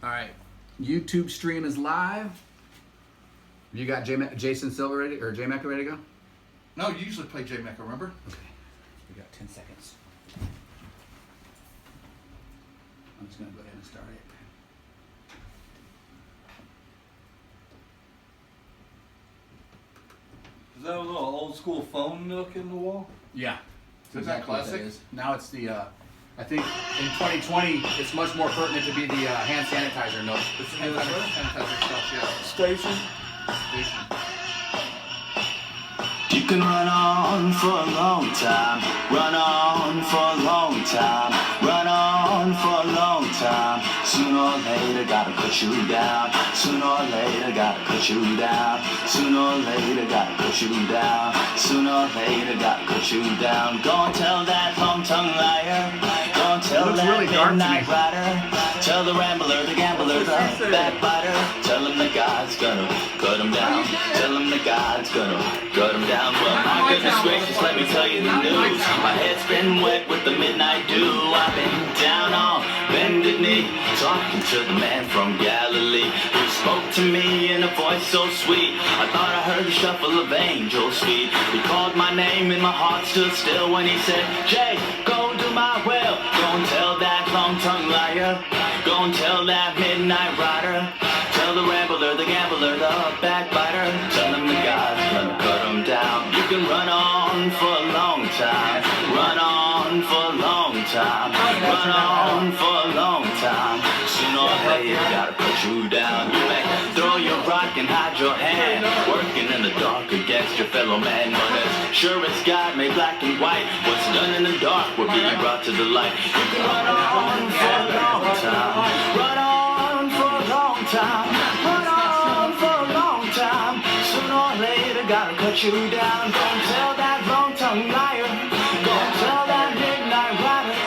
All right. YouTube stream is live. You got Jason Silva ready, or J Mecca ready to go? No, you usually play J Mecca, remember? Okay. We got 10 seconds. I'm just going to go ahead and start it. Is that a little old school phone nook in the wall? Yeah. Is that classic? Now it's the, I think in 2020, it's much more pertinent to be the hand sanitizer note. It's the hand sanitizer stuff, yeah. Station? Station. You can run on for a long time, run on for a long time, run on for a long time. Sooner or later, gotta cut you down. Sooner or later, gotta cut you down. Sooner or later, gotta cut you down. Sooner or later, gotta cut you down. Go and tell that long-tongue liar. Go and tell that really dark to midnight me. rider. Tell the rambler, the gambler, the backbiter. Tell him that God's gonna cut him down. Tell him that God's gonna cut him down. Well, my goodness gracious, let me tell you the news. My head's been wet with the midnight dew. I've been down on bended knee, talking to the man from Galilee, who spoke to me in a voice so sweet. I thought I heard the shuffle of angels' feet. He called my name and my heart stood still when he said, Jay, go do my will. Go and tell that long-tongued liar. Go and tell that midnight rider. Tell the rambler, the gambler, the backbiter. Tell him the God's gonna cut him down. You can run on for a long time. Run on for a long time. Run on for a long time. Sooner or later, gotta put you down. You may throw your rock and hide your hand, working in the dark against your fellow man. But as sure as God made black and white, what's done in the dark will be brought to the light. You can run on for a long time. Run on for a long time. Run on for a long time. Sooner or later, gotta cut you down. Don't tell that long-tongued liar. Don't tell that midnight rider.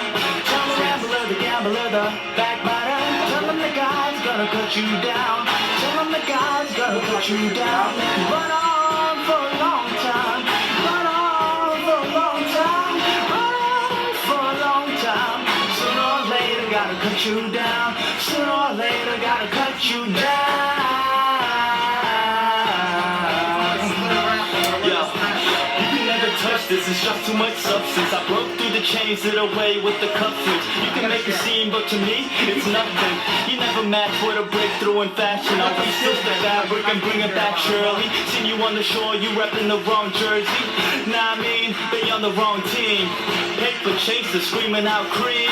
Tell the rambler, the gambler, the backbiter. Tell him that God's gonna cut you down. Tell him that God's gonna cut you down. Run on for a long time. Run on for a long time. Run on for a long time. Sooner or later, gotta cut you down. Sooner or later, gotta cut you down. This is just too much substance. I broke through the chains that away with the cuff switch. You can make a scene, but to me, it's nothing. You never match with a breakthrough in fashion. I'll resist the fabric and bring it back surely. Seen you on the shore, you repping the wrong jersey. Nah, I mean, they on the wrong team. Paper chaser screaming out cream.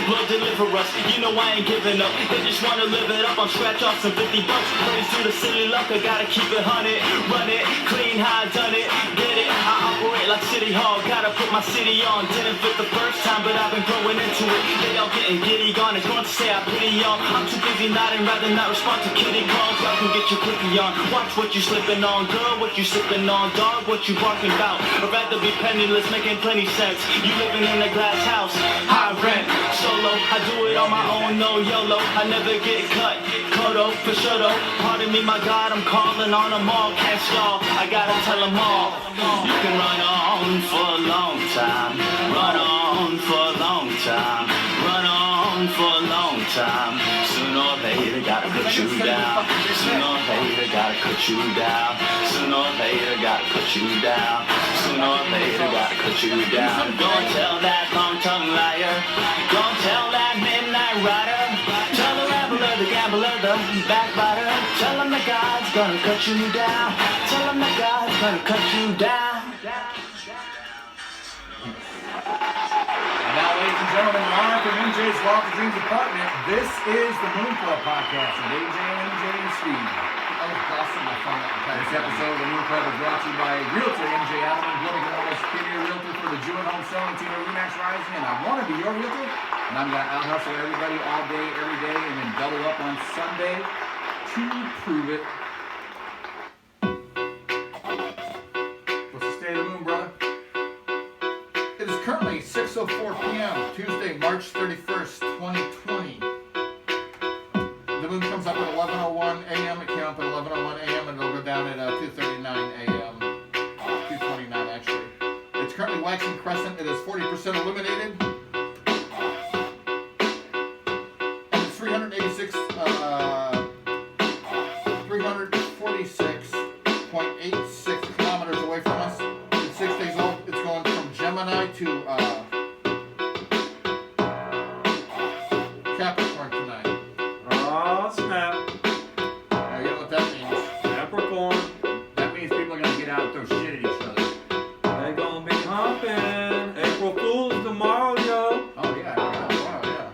Lord deliver us, you know I ain't giving up. They just wanna live it up on scratch off some 50 bucks. Praise to the silly luck, I gotta keep it 100. Run it, clean how I done it. Get it, I operate like City Hall, gotta put my city on. Didn't fit the first time, but I've been growing into it. They all getting giddy gone, it's going to say I pity y'all. I'm too busy nodding, rather not respond to kitty calls. Y'all can get your quickie on. Watch what you slipping on, girl, what you sipping on. Dog, what you barking about. I'd rather be penniless, making plenty sense. You living in a glass house, high rent, solo. I do it on my own, no YOLO. I never get cut, Kodo, for sure though. Pardon me, my God, I'm calling on them all. Can't stall, I gotta tell them all. You can run on for a long time. Run on for a long time. Run on for a long time. Sooner or later, gotta cut you down. Sooner or later, gotta cut you down. Sooner or later, gotta cut you down. Sooner or later, gotta cut you down. Go and tell that long-tongued liar. Go and tell that midnight rider. Tell the rambler, the gambler, the backbiter. Tell him that God's gonna cut you down. Tell him that God's gonna cut you down. And now, ladies and gentlemen, live from MJ's Lofty Dreams apartment, this is the Moon Club podcast with AJ and MJ and Steve. That was awesome. I found that entire This episode of the Moon Club is brought to you by Realtor MJ Adelman, Global Global Superior Realtor for the Jewett Home Selling Team at Remax Rising. And I want to be your realtor, and I'm going to out-hustle everybody all day, every day, and then double up on Sunday to prove it. What's the state of the moon, brother? It is currently 6:04 p.m., Tuesday, March 31st, 2020. The moon comes up at 11:01 a.m. It came up at 11:01 a.m. and it'll go down at 2:39 a.m. 2:29 actually. It's currently waxing crescent. It is 40% illuminated. And it's 380 346.86 kilometers away from us. It's 6 days old. It's going from Gemini to Capricorn tonight. Oh, snap. Now you know what that means. Capricorn. That means people are gonna get out and throw shit at each other. They gonna be humping. April Fool's tomorrow, yo. Oh yeah. Wow, yeah.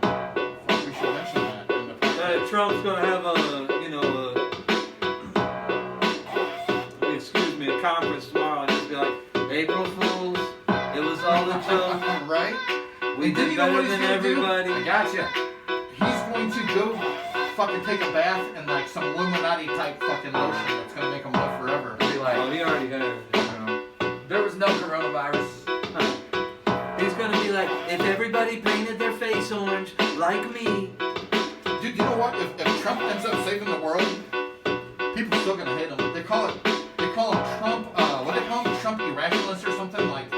Fuck, we should mention that in the podcast. Hey, Trump's gonna have a conference tomorrow and just be like, April Fools, it was all a joke. Right? We And then did you know better what he's than gonna do? everybody. I gotcha. He's going to go fucking take a bath in like some Illuminati type fucking lotion that's gonna make him live forever. Be like, Oh, he already had it. there was no coronavirus. He's gonna be like, if everybody painted their face orange like me. Dude, you know what? If Trump ends up saving the world, people are still gonna hate him. They call him Trump, what do they call him? Trump irrationalist or something? Like,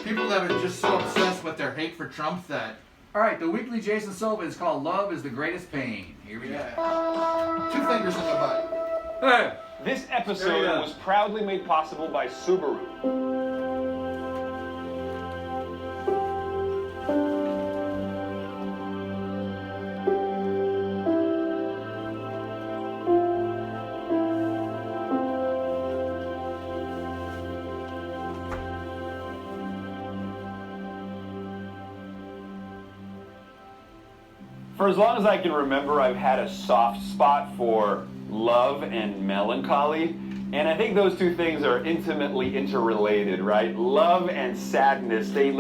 people that are just so obsessed with their hate for Trump that... All right, the weekly Jason Sullivan is called "Love Is the Greatest Pain." Here we go. Yeah. 2 fingers in the butt. Hey, This There you episode go. was proudly made possible by Subaru. For as long as I can remember, I've had a soft spot for love and melancholy. And I think those two things are intimately interrelated, right? Love and sadness, they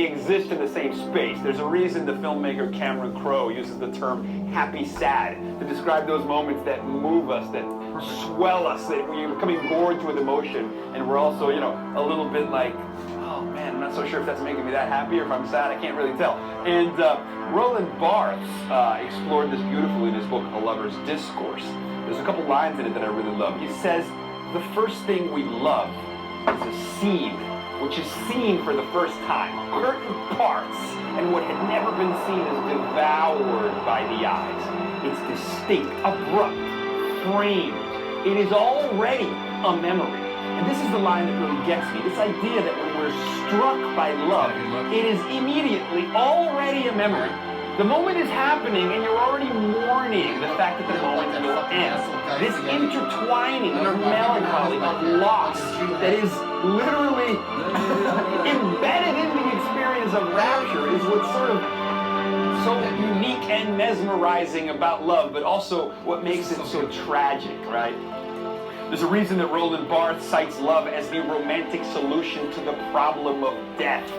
exist in the same space. There's a reason the filmmaker Cameron Crowe uses the term happy sad to describe those moments that move us, that swell us, that we're becoming gorged with emotion. And we're also, a little bit like, oh man, I'm not so sure if that's making me that happy or if I'm sad, I can't really tell. And Roland Barthes explored this beautifully in his book, A Lover's Discourse. There's a couple lines in it that I really love. He says, the first thing we love is a scene, which is seen for the first time. Curtain parts, and what had never been seen is devoured by the eyes. It's distinct, abrupt, framed. It is already a memory. And this is the line that really gets me. This idea that when we're struck by love, it is immediately already a memory. The moment is happening and you're already mourning the fact that the moment will end. This intertwining of melancholy, of loss, that is literally embedded in the experience of rapture is what's sort of so unique and mesmerizing about love, but also what makes it so tragic, right? There's a reason that Roland Barthes cites love as the romantic solution to the problem of death.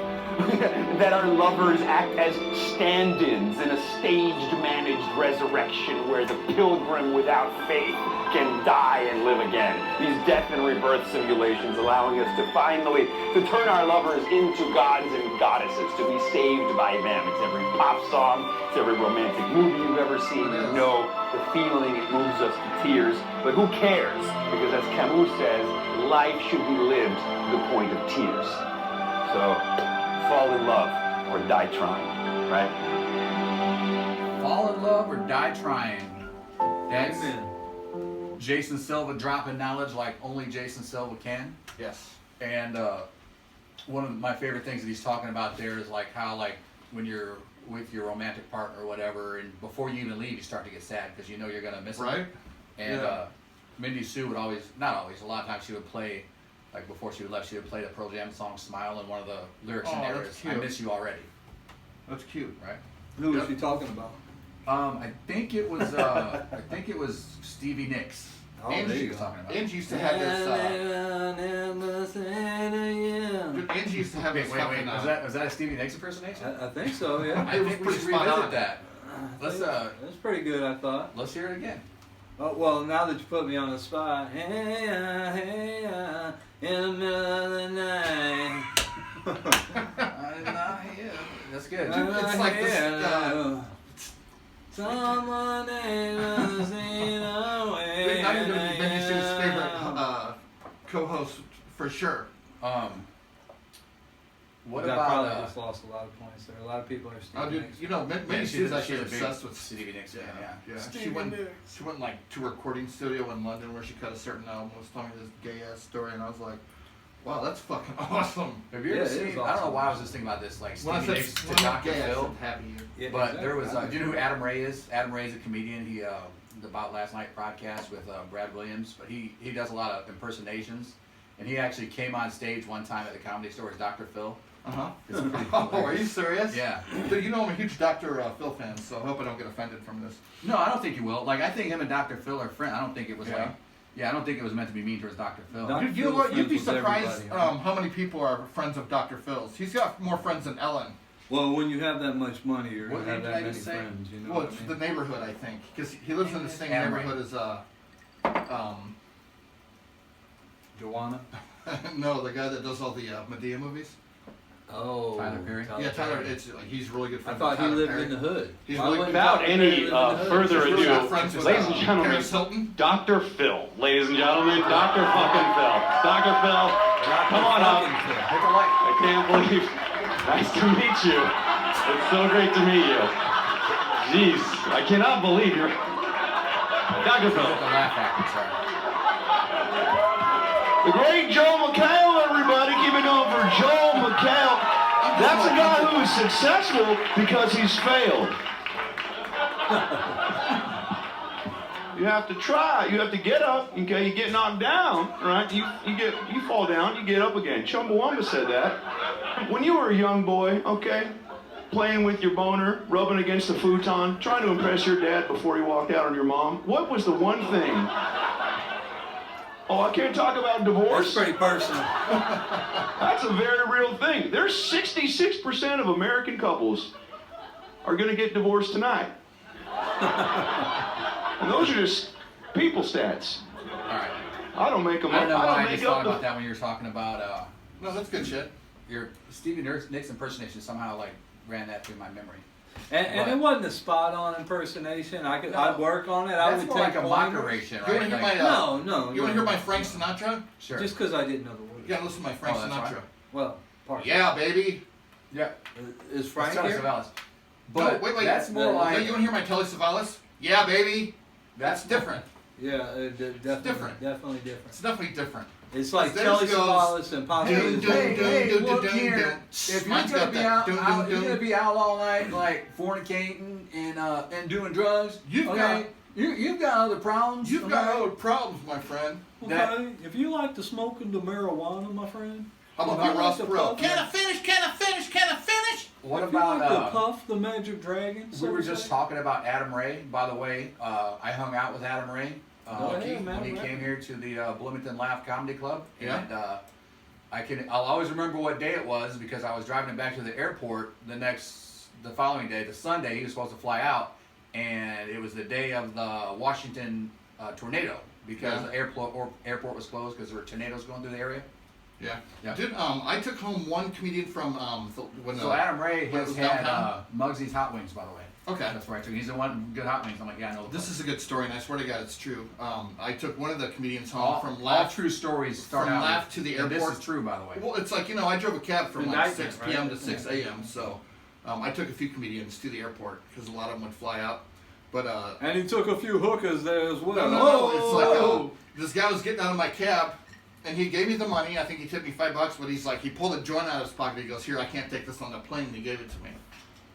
That our lovers act as stand-ins in a staged, managed resurrection where the pilgrim without faith can die and live again. These death and rebirth simulations allowing us to finally turn our lovers into gods and goddesses, to be saved by them. It's every pop song, it's every romantic movie you've ever seen. You know the feeling, it moves us to tears. But who cares? Because as Camus says, life should be lived to the point of tears. So, fall in love or die trying, right? Fall in love or die trying. That's amen. Jason Silva dropping knowledge like only Jason Silva can. Yes. And one of my favorite things that he's talking about there is like how like when you're with your romantic partner or whatever, and before you even leave, you start to get sad because you know you're gonna miss them. Right? And Yeah. Mindy Sue would always, not always, a lot of times she would play, like before she would left, she would play the Pearl Jam song "Smile," and one of the lyrics in Oh, there that's is "I cute. miss you already." That's cute. Right? Who was she talking about? I think it was Stevie Nicks. Oh, there Angie you was go. talking about. Angie used to have this, dude, Angie used to have Wait, this wait, fucking, was that a Stevie Nicks impersonation? I think so, yeah. I It was think we pretty should spot revisit on. that. Let's That's pretty good, I thought. let's hear it again. Oh, well, now that you put me on the spot, hey, in the middle of the night. That's good. It's like this, Someone ain't seen away. not even Mindy Sue's favorite co-host for sure. What that about probably just lost a lot of points there. A lot of people are Oh, Stevie dude, Nicks. you know, maybe she's she's a actually big obsessed with Stevie Nicks fan, yeah. She went like to a recording studio in London where she cut a certain album. Was telling me this gay ass story, and I was like, wow, that's fucking awesome. Have you Yeah, ever it seen? is I don't know awesome. why I was just thinking about this. Like When I Stevie said Nicks to when I'm Dr. gay, I Phil. said happy you. Yeah, But exactly. there was, I do you know who Adam Ray is? Adam Ray is a comedian. He, the About Last Night podcast with Brad Williams, but he does a lot of impersonations. And he actually came on stage one time at the Comedy Store as Dr. Phil. Uh-huh. It's pretty Oh, cool. are you serious? Yeah. Dude, you know I'm a huge Dr. Phil fan, so I hope I don't get offended from this. No, I don't think you will. Like, I think him and Dr. Phil are friends. I don't think it was Yeah. like, I don't think it was meant to be mean towards Dr. Phil. Dr. You know Phil's what? You'd be friends with surprised everybody, right? how many people are friends of Dr. Phil's. He's got more friends than Ellen. Well, when you have that much money, you're What gonna have did that I many just say? friends. You know Well, what it's I the mean? neighborhood, I think, because he lives in the same Adam Ray. neighborhood as Joanna. no, the guy that does all the Medea movies. Oh, Tyler Perry? Yeah, Tyler. It's like he's really good I friends. thought with he Tyler lived Perry. in the hood. He's Why really- wouldn't Without Tyler any Perry live in the hood? further He's really ado, good friends with, ladies and gentlemen, Paris Hilton. Dr. Phil. Ladies and gentlemen, Dr. fucking Phil. Dr. Phil, come on up. Hit the light. I can't believe. Nice to meet you. It's so great to meet you. Jeez, I cannot believe you're Dr. Hit the Phil. laugh factor, sorry. The great Joel McHale, everybody. Keep it going for Joel McHale. That's a guy who is successful because he's failed. You have to try. You have to get up. Okay, you get knocked down, right? You fall down. You get up again. Chumbawamba said that. When you were a young boy, okay, playing with your boner, rubbing against the futon, trying to impress your dad before he walked out on your mom, what was the one thing? Oh, I can't talk about divorce. That's pretty personal. That's a very real thing. There's 66% of American couples are going to get divorced tonight. And those are just people stats. Alright. I don't make them I up. don't know why I make just thought up about that when you were talking about No, that's good shit. your Stevie Nicks impersonation. Somehow, like, ran that through my memory. And But- it wasn't a spot-on impersonation. No. I'd work on it. I That's would more take like a pointers. mockeration, You wanna right? hear Like, my, No. You want to hear my Frank Sinatra? sure. Just because I didn't know the words. You gotta listen to my Frank Oh, that's Sinatra. fine. Well, partially. Yeah, baby. Yeah. Is Frank Telly here? Savalas. But no, wait. that's more No, No, like you want to hear my Telly Savalas? Yeah, baby. that's Different. Yeah, definitely different. Definitely different. It's definitely different. It's like Theirs Telly goes, Savalas and Papa. Dun, Is dun, Right. dun, look dun, here. dun. If you're Mine's gonna got be that out, dun, dun, you're dun. gonna be out all night, like fornicating and doing drugs. You've okay? You've got other problems. You've got okay? other problems, my friend. Okay, if you like to smoking the marijuana, my friend. How about If you my Ross like to Perot? puff- Can I finish? Can I finish? Can I finish? What if you about like to puff the magic dragon? so we were to just say? talking about Adam Ray. By the way, I hung out with Adam Ray Go ahead, when he man. came here to the Bloomington Laugh Comedy Club. Yeah. And I'll always remember what day it was because I was driving him back to the airport the following day, the Sunday. He was supposed to fly out, and it was the day of the Washington tornado because Yeah. the airport was closed because there were tornadoes going through the area. Yeah. Yeah. Dude, I took home one comedian from when So Adam Ray when it has was had downtown? Muggsy's Hot Wings, by the way. Okay. That's where I took. He's the one good hot wings. I'm like, yeah, I know. This is a good story, and I swear to God, it's true. I took one of the comedians home all, from all Laugh. true stories start from out Laugh with- to the and airport. This is true, by the way. Well, it's like, I drove a cab from like Indictment, 6 p.m. right? to 6 a.m. So I took a few comedians to the airport because a lot of them would fly out. But And he took a few hookers there as well. no, it's like this guy was getting out of my cab, and he gave me the money. I think he tipped me $5, but he's like, he pulled a joint out of his pocket. He goes, "Here, I can't take this on the plane," and he gave it to me.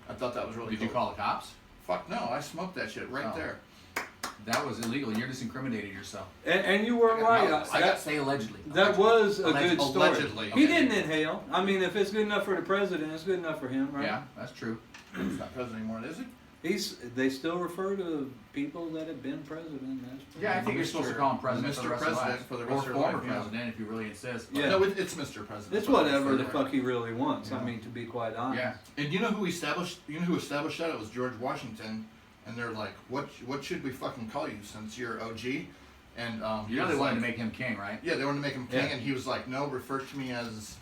I thought that was really Did cool. you call the cops? Fuck no, I smoked that shit right Oh. there. That was illegal. You're just incriminating yourself. And you were right. I got to say allegedly. That was a good story. Allegedly. He Okay. didn't inhale. I mean, if it's good enough for the president, it's good enough for him, right? Yeah, that's true. He's not president anymore, is he? They still refer to people that have been president as president. Yeah, I think you're supposed to call him president Mr. for the rest President of for the the rest or of your former life, yeah. president if you really insist. Yeah. No, it's Mr. President. It's but whatever the right. fuck he really wants. Yeah. I mean, to be quite honest. Yeah. And you know who established? You know who established that? It was George Washington. And they're like, "What should we fucking call you since you're OG?" And he You know was they wanted like, to make him king, right? Yeah, they wanted to make him king, Yeah. and he was like, "No, refer to me as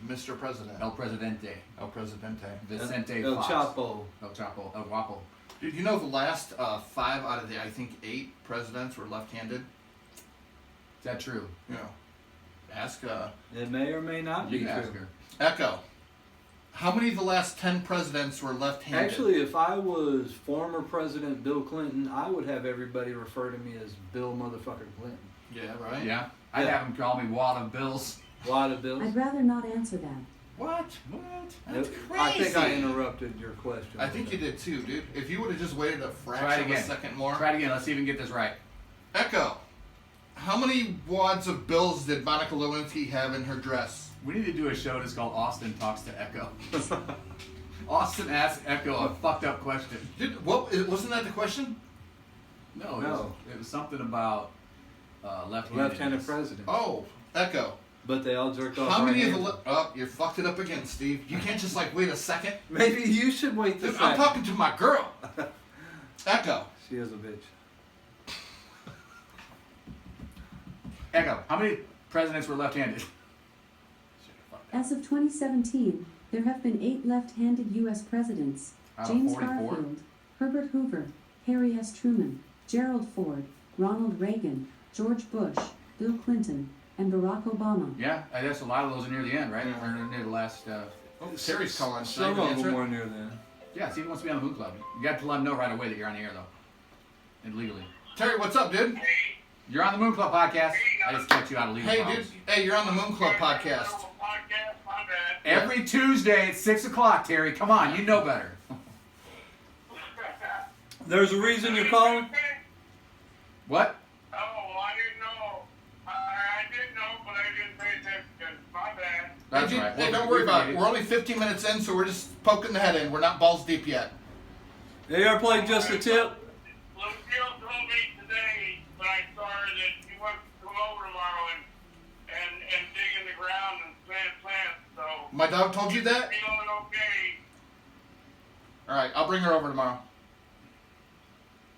Mr. President, El Presidente. El Presidente." Vicente El Fox. Chapo. El Chapo. El Guapo. Dude, you know the last 5 out of the I think 8 presidents were left-handed. Is that true? You know, ask It may or may not be You can ask true. her. Echo. How many of the last 10 presidents were left-handed? Actually, if I was former President Bill Clinton, I would have everybody refer to me as Bill motherfucker Clinton. Yeah, right? Yeah. I'd Yeah. have him call me Wad of Bills. Lot of bills. I'd rather not answer that. What? That's Yep. crazy. I think I interrupted your question. I think you did too, dude. If you would have just waited a Try it fraction of a again. second more. Try it again. Let's see if we can get this right. Echo. How many wads of bills did Monica Lewinsky have in her dress? We need to do a show that's called Austin Talks to Echo. Austin asks Echo a fucked up question. Dude, wasn't that the question? No, No. It was something about left-handed. Left-handed president. Oh, Echo. But they all jerked off. How many of right-handed. the... Oh, you fucked it up again, Steve. You can't just like wait a second. Maybe you should wait the Dude, second. I'm talking to my girl. Echo. She is a bitch. Echo. How many presidents were left-handed? As of 2017, there have been 8 left-handed U.S. presidents: Out of James 44? Garfield, Herbert Hoover, Harry S. Truman, Gerald Ford, Ronald Reagan, George Bush, Bill Clinton, and Barack Obama. Yeah, I guess a lot of those are near the end, right? Or near the last. Oh, Terry's calling. Should I Some even of answer them it? were near then. Yeah, see if he wants to be on the Moon Club. You got to let him know right away that you're on the air, though. And legally. Terry, what's up, dude? You're on the Moon Club podcast. I just kept you out of legal Hey, problems. dude. Hey, you're on the Moon Club podcast. Every Tuesday at 6 o'clock, Terry. Come on, you know better. There's a reason you're calling? What? Oh, well, I didn't know. I did know, but I didn't pay attention. My bad. That's Hey, dude, right. hey, don't worry about it. We're only 15 minutes in, so we're just poking the head in. We're not balls deep yet. They ever played Just a Tip? Lucille told me today when I saw her that she wants to come over tomorrow and dig in the ground and plant plants. So My dog told you that? feeling okay. All right, I'll bring her over tomorrow.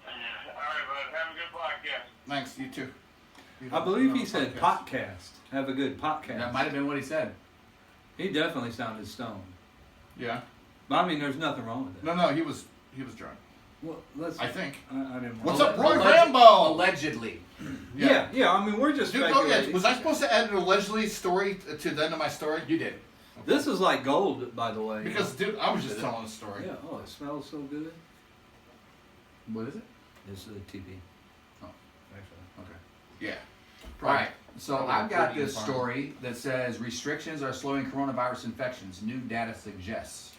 All right, bud. Have a good podcast. Thanks, you too. I believe he said podcast. Have a good podcast. That might have been what he said. He definitely sounded stoned. Yeah. But I mean, there's nothing wrong with it. No, he was drunk. Well, let's. I think. I didn't. What's want- up, Roy Alleg- Rambo? Allegedly. Yeah. I mean, we're just Dude, oh speculating. yeah, was I supposed to add an allegedly story to the end of my story? You did. This is like gold, by the way. Because, dude, I was just telling a story. Yeah. Oh, it smells so good. What is it? It's a TV. Oh. Actually. Okay. Yeah. All right. So Probably I've got pretty this fun. story that says restrictions are slowing coronavirus infections. New data suggests.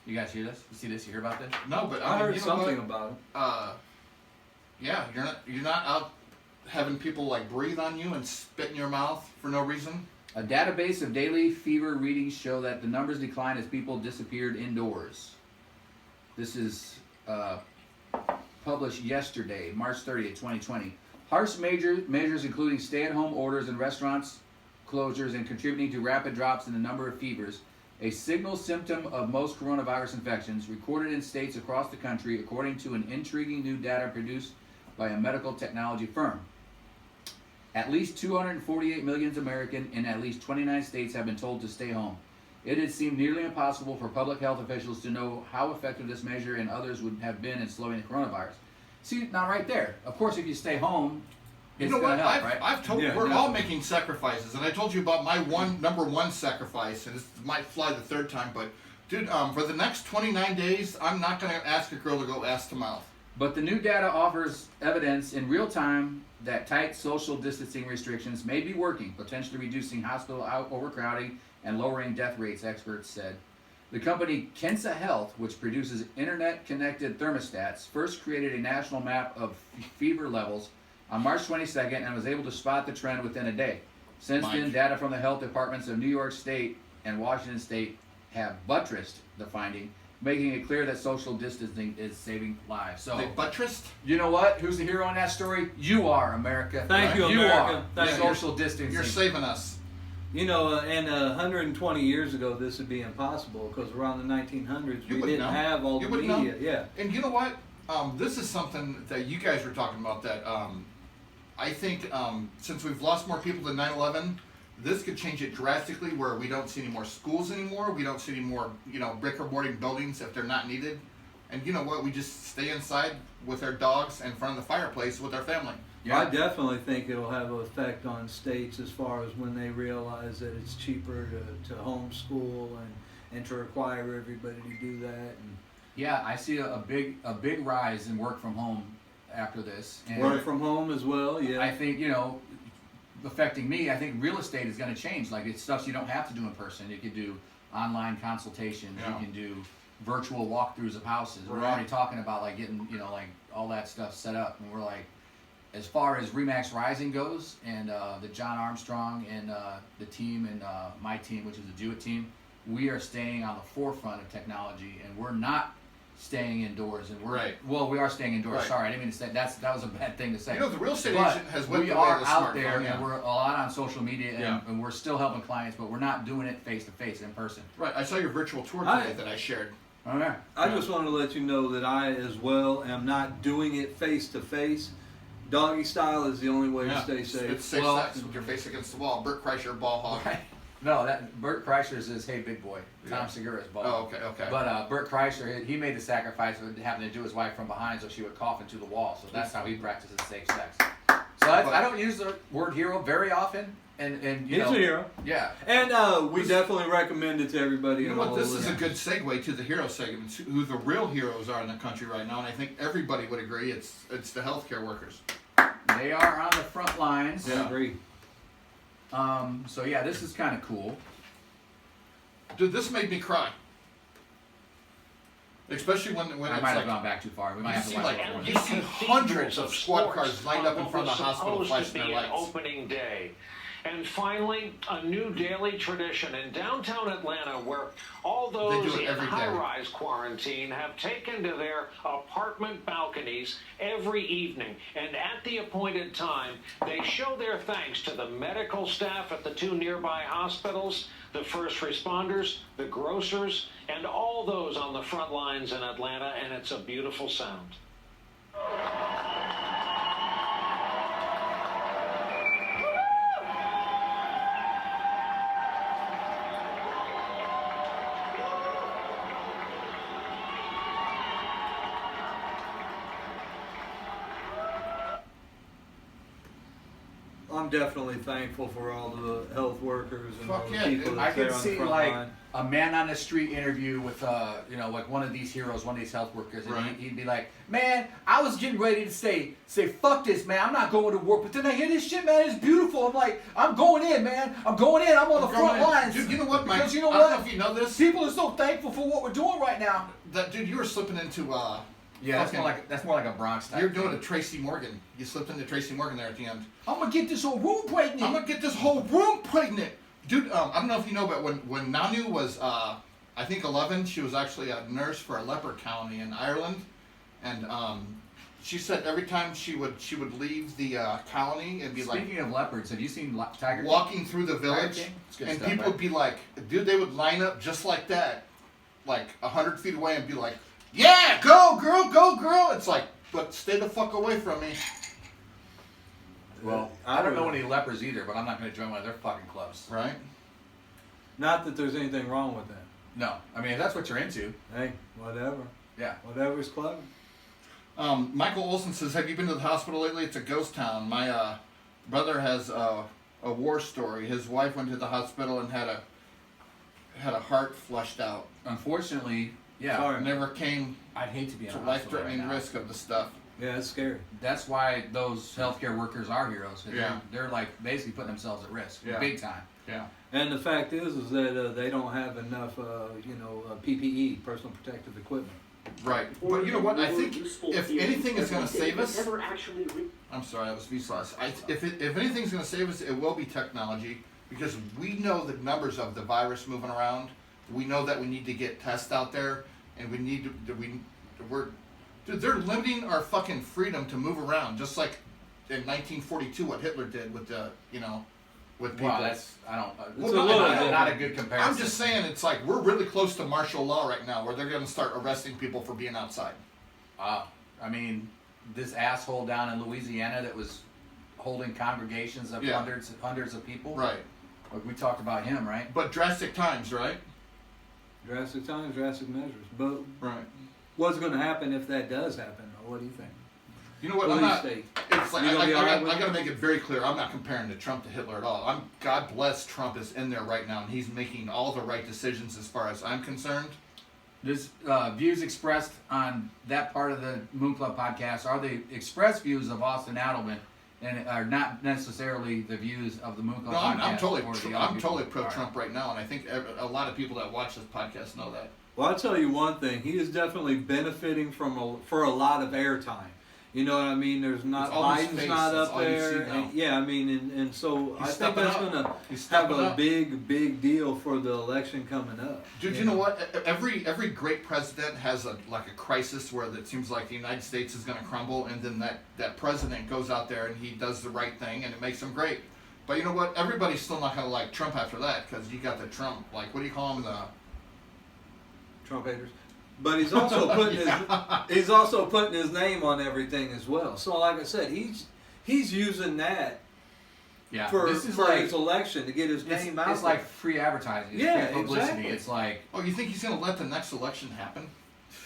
You guys hear this? You see this? You hear about this? No, but I mean, heard you know something what? about it. Yeah, you're not out having people like breathe on you and spit in your mouth for no reason. A database of daily fever readings show that the numbers declined as people disappeared indoors. This is published yesterday, March 30th, 2020. Harsh measures including stay-at-home orders in restaurants closures and contributing to rapid drops in the number of fevers, a signal symptom of most coronavirus infections recorded in states across the country, according to an intriguing new data produced by a medical technology firm. At least 248 million Americans in at least 29 states have been told to stay home. It had seemed nearly impossible for public health officials to know how effective this measure and others would have been in slowing the coronavirus. See, now right there, of course, if you stay home, it's You know going what? to help, right? I've told Yeah, we're yeah. all making sacrifices, and I told you about my number one sacrifice, and this might fly the third time, but dude, for the next 29 days, I'm not gonna ask a girl to go ass to mouth. But the new data offers evidence in real time that tight social distancing restrictions may be working, potentially reducing hospital overcrowding and lowering death rates, experts said. The company Kensa Health, which produces internet-connected thermostats, first created a national map of fever levels on March 22nd and was able to spot the trend within a day. Since then, data from the health departments of New York State and Washington State have buttressed the finding, making it clear that social distancing is saving lives. So, They buttressed. you know what? Who's the hero in that story? You are, America. Thank you, You America. are. Thank you. Social distancing. You're saving us. You know, and 120 years ago, this would be impossible because around the 1900s, You we wouldn't didn't know. have all You the wouldn't know. media. Yeah. And you know what? This is something that you guys were talking about that I think since we've lost more people than 9/11, this could change it drastically where we don't see any more schools anymore. We don't see any more, brick or mortar buildings if they're not needed. And you know what? We just stay inside with our dogs in front of the fireplace with our family. Yeah. I definitely think it'll have an effect on states as far as when they realize that it's cheaper to homeschool and to require everybody to do that. And Yeah, I see a big rise in work from home after this. And work from home as well. Yeah. I think, you know, affecting me, I think real estate is going to change. Like, it's stuff you don't have to do in person. You can do online consultations. Yeah. You can do virtual walkthroughs of houses. We're Right. already talking about like getting, you know, like all that stuff set up. And we're like, as far as Remax Rising goes, and the John Armstrong and the team and my team, which is the Jewett team, we are staying on the forefront of technology, and we're not staying indoors. And we're Right. well, we are staying indoors. Right. Sorry, I didn't mean to say that was a bad thing to say. You know, the real estate But agent has went we the way are of the out smartphone, there, yeah. and we're a lot on social media, and, Yeah. and we're still helping clients, but we're not doing it face to face in person. Right. I saw your virtual tour I- today that I shared. Oh yeah. I just want to let you know that I, as well, am not doing it face to face. Doggy style is the only way to stay safe. It's safe Well- sex with your face against the wall. Bert Kreischer, ball hog. Right. No, that Bert Kreischer's is Hey Big Boy. Tom Yeah. Segura's ball. Oh, okay, okay. But Bert Kreischer, he made the sacrifice of having to do his wife from behind so she would cough into the wall. So that's how he practices safe sex. So I don't use the word hero very often, and you He's know, a hero. Yeah. And we definitely recommend it to everybody. You know in what? all This of is a this. good segue to the hero segment, who the real heroes are in the country right now, and I think everybody would agree it's the healthcare workers. They are on the front lines. I agree. So yeah, this is kind of cool. Dude, this made me cry. Especially when I it's might have like, gone back too far. We might you have to see watch like it for you see hundreds of squad cars lined up in front of the hospital flashing their lights. Opening day. And finally, a new daily tradition in downtown Atlanta where all do those it in every day. high-rise quarantine have taken to their apartment balconies every evening. And at the appointed time, they show their thanks to the medical staff at the two nearby hospitals, the first responders, the grocers, and all those on the front lines in Atlanta, and it's a beautiful sound. I'm definitely thankful for all the health workers and Fuck all the yeah, people dude. that's I there could on the see front like line. a man on the street interview with you know, like one of these heroes, one of these health workers, and Right. he'd be like, "Man, I was getting ready to say fuck this, man. I'm not going to work, but then I hear this shit, man. It's beautiful. I'm like, I'm going in, man. I'm going in. I'm on the front lines. Dude, you know what, Mike? Because you know I don't know what? if you know this. People are so thankful for what we're doing right now. That dude, you were slipping into Yeah, that's fucking- more like a Bronx type. You're doing thing. a Tracy Morgan. You slipped into Tracy Morgan there at the end. I'm gonna get this whole room pregnant. I'm gonna get this whole room pregnant, dude. I don't know if you know, but when Nanu was I think 11, she was actually a nurse for a leper colony in Ireland, and she said every time she would leave the colony and be Speaking of leopards, have you seen Tiger King? walking through the village, King? It's good and stuff, people right? would be like, dude, they would line up just like that, like 100 feet away, and be like, yeah, go girl, go girl. It's like, but stay the fuck away from me. Well, I don't know any lepers either, but I'm not gonna join one of their fucking clubs. Right? Not that there's anything wrong with that. No, I mean if that's what you're into. Hey, whatever. Yeah. Whatever's clever. Michael Olson says, have you been to the hospital lately? It's a ghost town. My brother has a war story. His wife went to the hospital and had a heart flushed out. Unfortunately, yeah. Sorry. Never came I'd hate to be in to a hospital right life-threatening now. risk of the stuff. Yeah, it's scary. That's why those healthcare workers are heroes. 'Cause Yeah. they're like basically putting themselves at risk, Yeah. big time. Yeah. And the fact is that they don't have enough, PPE, personal protective equipment. Right. But you know what? I think if anything is going to save us, I'm sorry, that was Vsauce. If anything's going to save us, it will be technology, because we know the numbers of the virus moving around. We know that we need to get tests out there, and we need to. Dude, they're limiting our fucking freedom to move around, just like in 1942, what Hitler did with with people. Wow, that's I don't. Well, not a good comparison. I'm just saying, it's like we're really close to martial law right now, where they're going to start arresting people for being outside. I mean, this asshole down in Louisiana that was holding congregations of Yeah. hundreds of people. Right. Like we talked about him, right? But drastic times, right? Drastic times, drastic measures. But Right. what's going to happen if that does happen? What do you think? You know what? Police I'm not. state. It's like, You gonna be all right with I it? got to make it very clear. I'm not comparing to Trump to Hitler at all. God bless Trump is in there right now, and he's making all the right decisions as far as I'm concerned. There's views expressed on that part of the Moon Club podcast are the express views of Austin Adelman, and are not necessarily the views of the Moon Club No, podcast. I'm totally or the other I'm people. totally All pro right. Trump right now, and I think a lot of people that watch this podcast know that. Well, I'll tell you one thing. He is definitely benefiting for a lot of airtime. You know what I mean? There's not It's all his Biden's face. not That's up all you see there. now. And, yeah, I mean, and so I think stepping that's up. gonna He's have stepping a up. big deal for the election coming up. Dude, you know what? Every great president has a crisis where it seems like the United States is going to crumble, and then that president goes out there and he does the right thing, and it makes him great. But you know what? Everybody's still not going to like Trump after that, because you got the Trump, like, what do you call him? The Trump haters. But he's also putting his name on everything as well. So like I said, he's using that Yeah, for this is his election to get his name out. It's there. like free advertising. It's Yeah, free publicity. exactly. It's like, Oh, you think he's going to let the next election happen?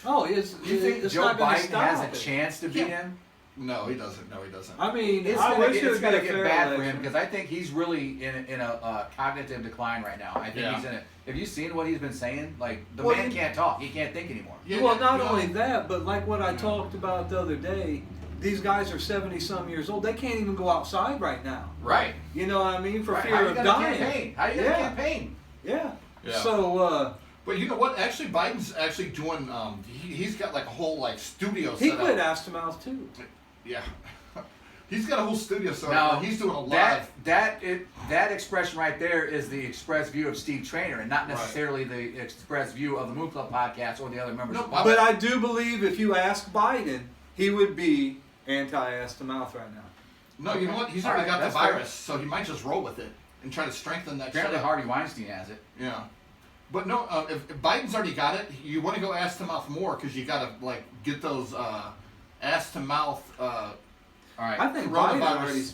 Oh, you think it's Joe not gonna Biden stop has a it. chance to beat him? No, he doesn't. No, he doesn't. I mean, It's I gonna wish get, it it's would gonna be a get fair bad for him election. because I think he's really in a cognitive decline right now. I think Yeah. he's in it. Have you seen what he's been saying? Like the Well, man can't talk. He can't think anymore. Yeah, Well, not you know, only that, but like what I talked about the other day, these guys are 70-some years old. They can't even go outside right now. Right. You know what I mean? For Right. fear How you of gonna dying. campaign? How you gonna Yeah. campaign? Yeah. Yeah. So But you know what? Actually, Biden's actually doing. He's got like a whole like studio he set quit up. ass to mouth too. Yeah. He's got a whole studio set Now up. He's doing a lot. that expression right there is the express view of Steve Trainer, and not Right. necessarily the express view of the Moon Club podcast or the other members. No, of the But I do believe if you ask Biden, he would be anti-ass to mouth right now. No, you know what? He's All already right, got the that's fair. virus, so he might just roll with it and try to strengthen that. Apparently, shit up. Harvey Weinstein has it. Yeah. But no, if Biden's already got it, you want to go ass to mouth more because you got to like get those ass to mouth. All right. I think Coronavirus Biden already.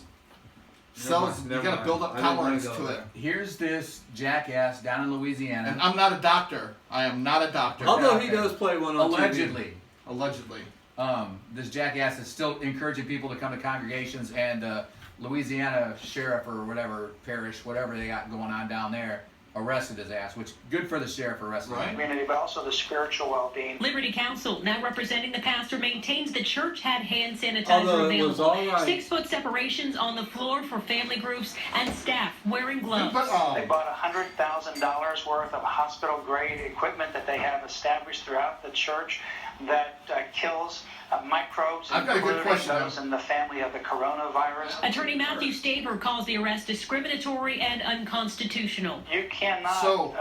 cells. Never You got to mind. build up I didn't wanna tolerance go to there. it. Here's this jackass down in Louisiana. And I'm not a doctor. I am not a doctor. Although he okay. does play one on TV. Allegedly. Allegedly. This jackass is still encouraging people to come to congregations, and Louisiana sheriff or whatever parish, whatever they got going on down there, arrested his ass. Which good for the sheriff arresting him. Community, but also the spiritual well-being. Liberty Counsel, now representing the pastor, maintains the church had hand sanitizer Although it was available. all right. 6-foot separations on the floor for family groups and staff wearing gloves. They bought $100,000 worth of hospital-grade equipment that they have established throughout the church that kills microbes, I've got a good including question, those in the family of the coronavirus. Attorney Matthew Staver calls the arrest discriminatory and unconstitutional. You cannot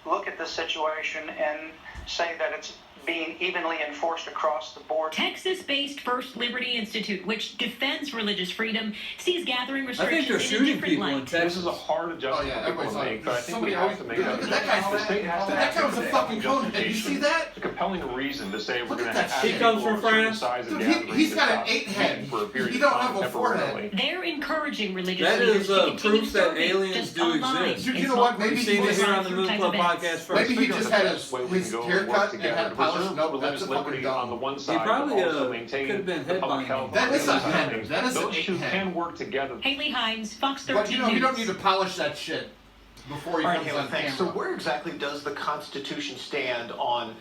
look at the situation and say that it's being evenly enforced across the board. Texas-based First Liberty Institute, which defends religious freedom, sees gathering I think restrictions they're in a shooting different people in light. Texas. This is a hard adjustment yeah, for people everybody's to like, make, but I think we somebody have always- to make look that at that guy's adjustment. The state has to that have guy was a fucking conehead. Did you see that? It's a compelling reason to say we're Look going at to that have shit. He comes from people of a certain France. size of Dude, gathering he's to got an stop 8 head. for a period He of don't time have a forehead. temporarily. They're encouraging religious That leaders is to continue proof that serving aliens just do online. exist. Dude, in you know what? small Maybe We've groups seen or it here on the drive-through Moon type Club events. podcast first. Maybe he The just had best way we his can go haircut work and together had to polished. preserve Nope, religious that's a fucking liberty on the dumb. one side, probably, but also could maintain have been the public headlining. health. That is a on the other head. side. That is an Those 8 two head. can work together. Haley Hines, Fox 13 But you know, News. you don't need to polish that shit before he All right, comes Haley, on thanks. camera. So where exactly does the Constitution stand on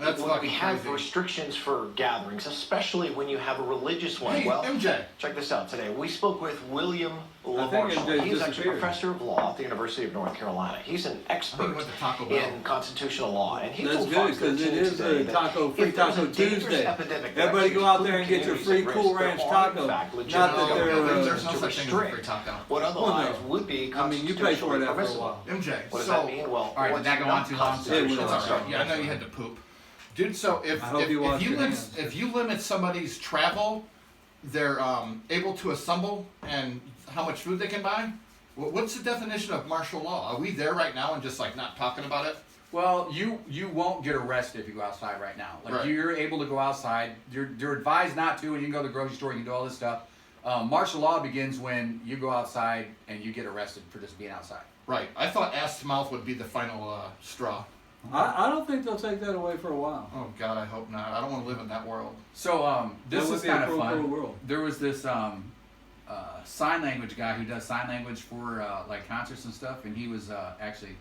That's when we fucking have crazy. restrictions for gatherings, especially when you have a religious one? Hey, well, MJ. check this out today. We spoke with William LaMarshall. MJ He's actually a disappeared. professor of law at the University of North Carolina. He's an expert went to Taco Bell. in constitutional law. And he That's told good Fox because it 13 is today a that taco free if there's Taco a dangerous Tuesday. epidemic that Everybody actually go out puts there and get your communities free at Cool risk, Ranch there are, in taco. fact, Not legitimate that they're There's measures no to such thing as a free restrict taco. what otherwise would be I mean, you constitutionally pay for it after a permissible. while. MJ. What does so, that mean? Well, All right, did what's that go not on too long? constitutional It That's was. all right. Yeah, I know you had to poop. Dude, so I hope you wash your hands. if you limit somebody's travel, they're able to assemble and how much food they can buy. What's the definition of martial law? Are we there right now and just like not talking about it? Well, you won't get arrested if you go outside right now. Like Right. you're able to go outside. You're advised not to, and you can go to the grocery store. You can do all this stuff. Martial law begins when you go outside and you get arrested for just being outside. Right. I thought ass to mouth would be the final straw. I don't think they'll take that away for a while. Oh God, I hope not. I don't want to live in that world. So this That would is be a kind of cruel, fun. cruel world. There was this sign language guy who does sign language for like concerts and stuff, and he was actually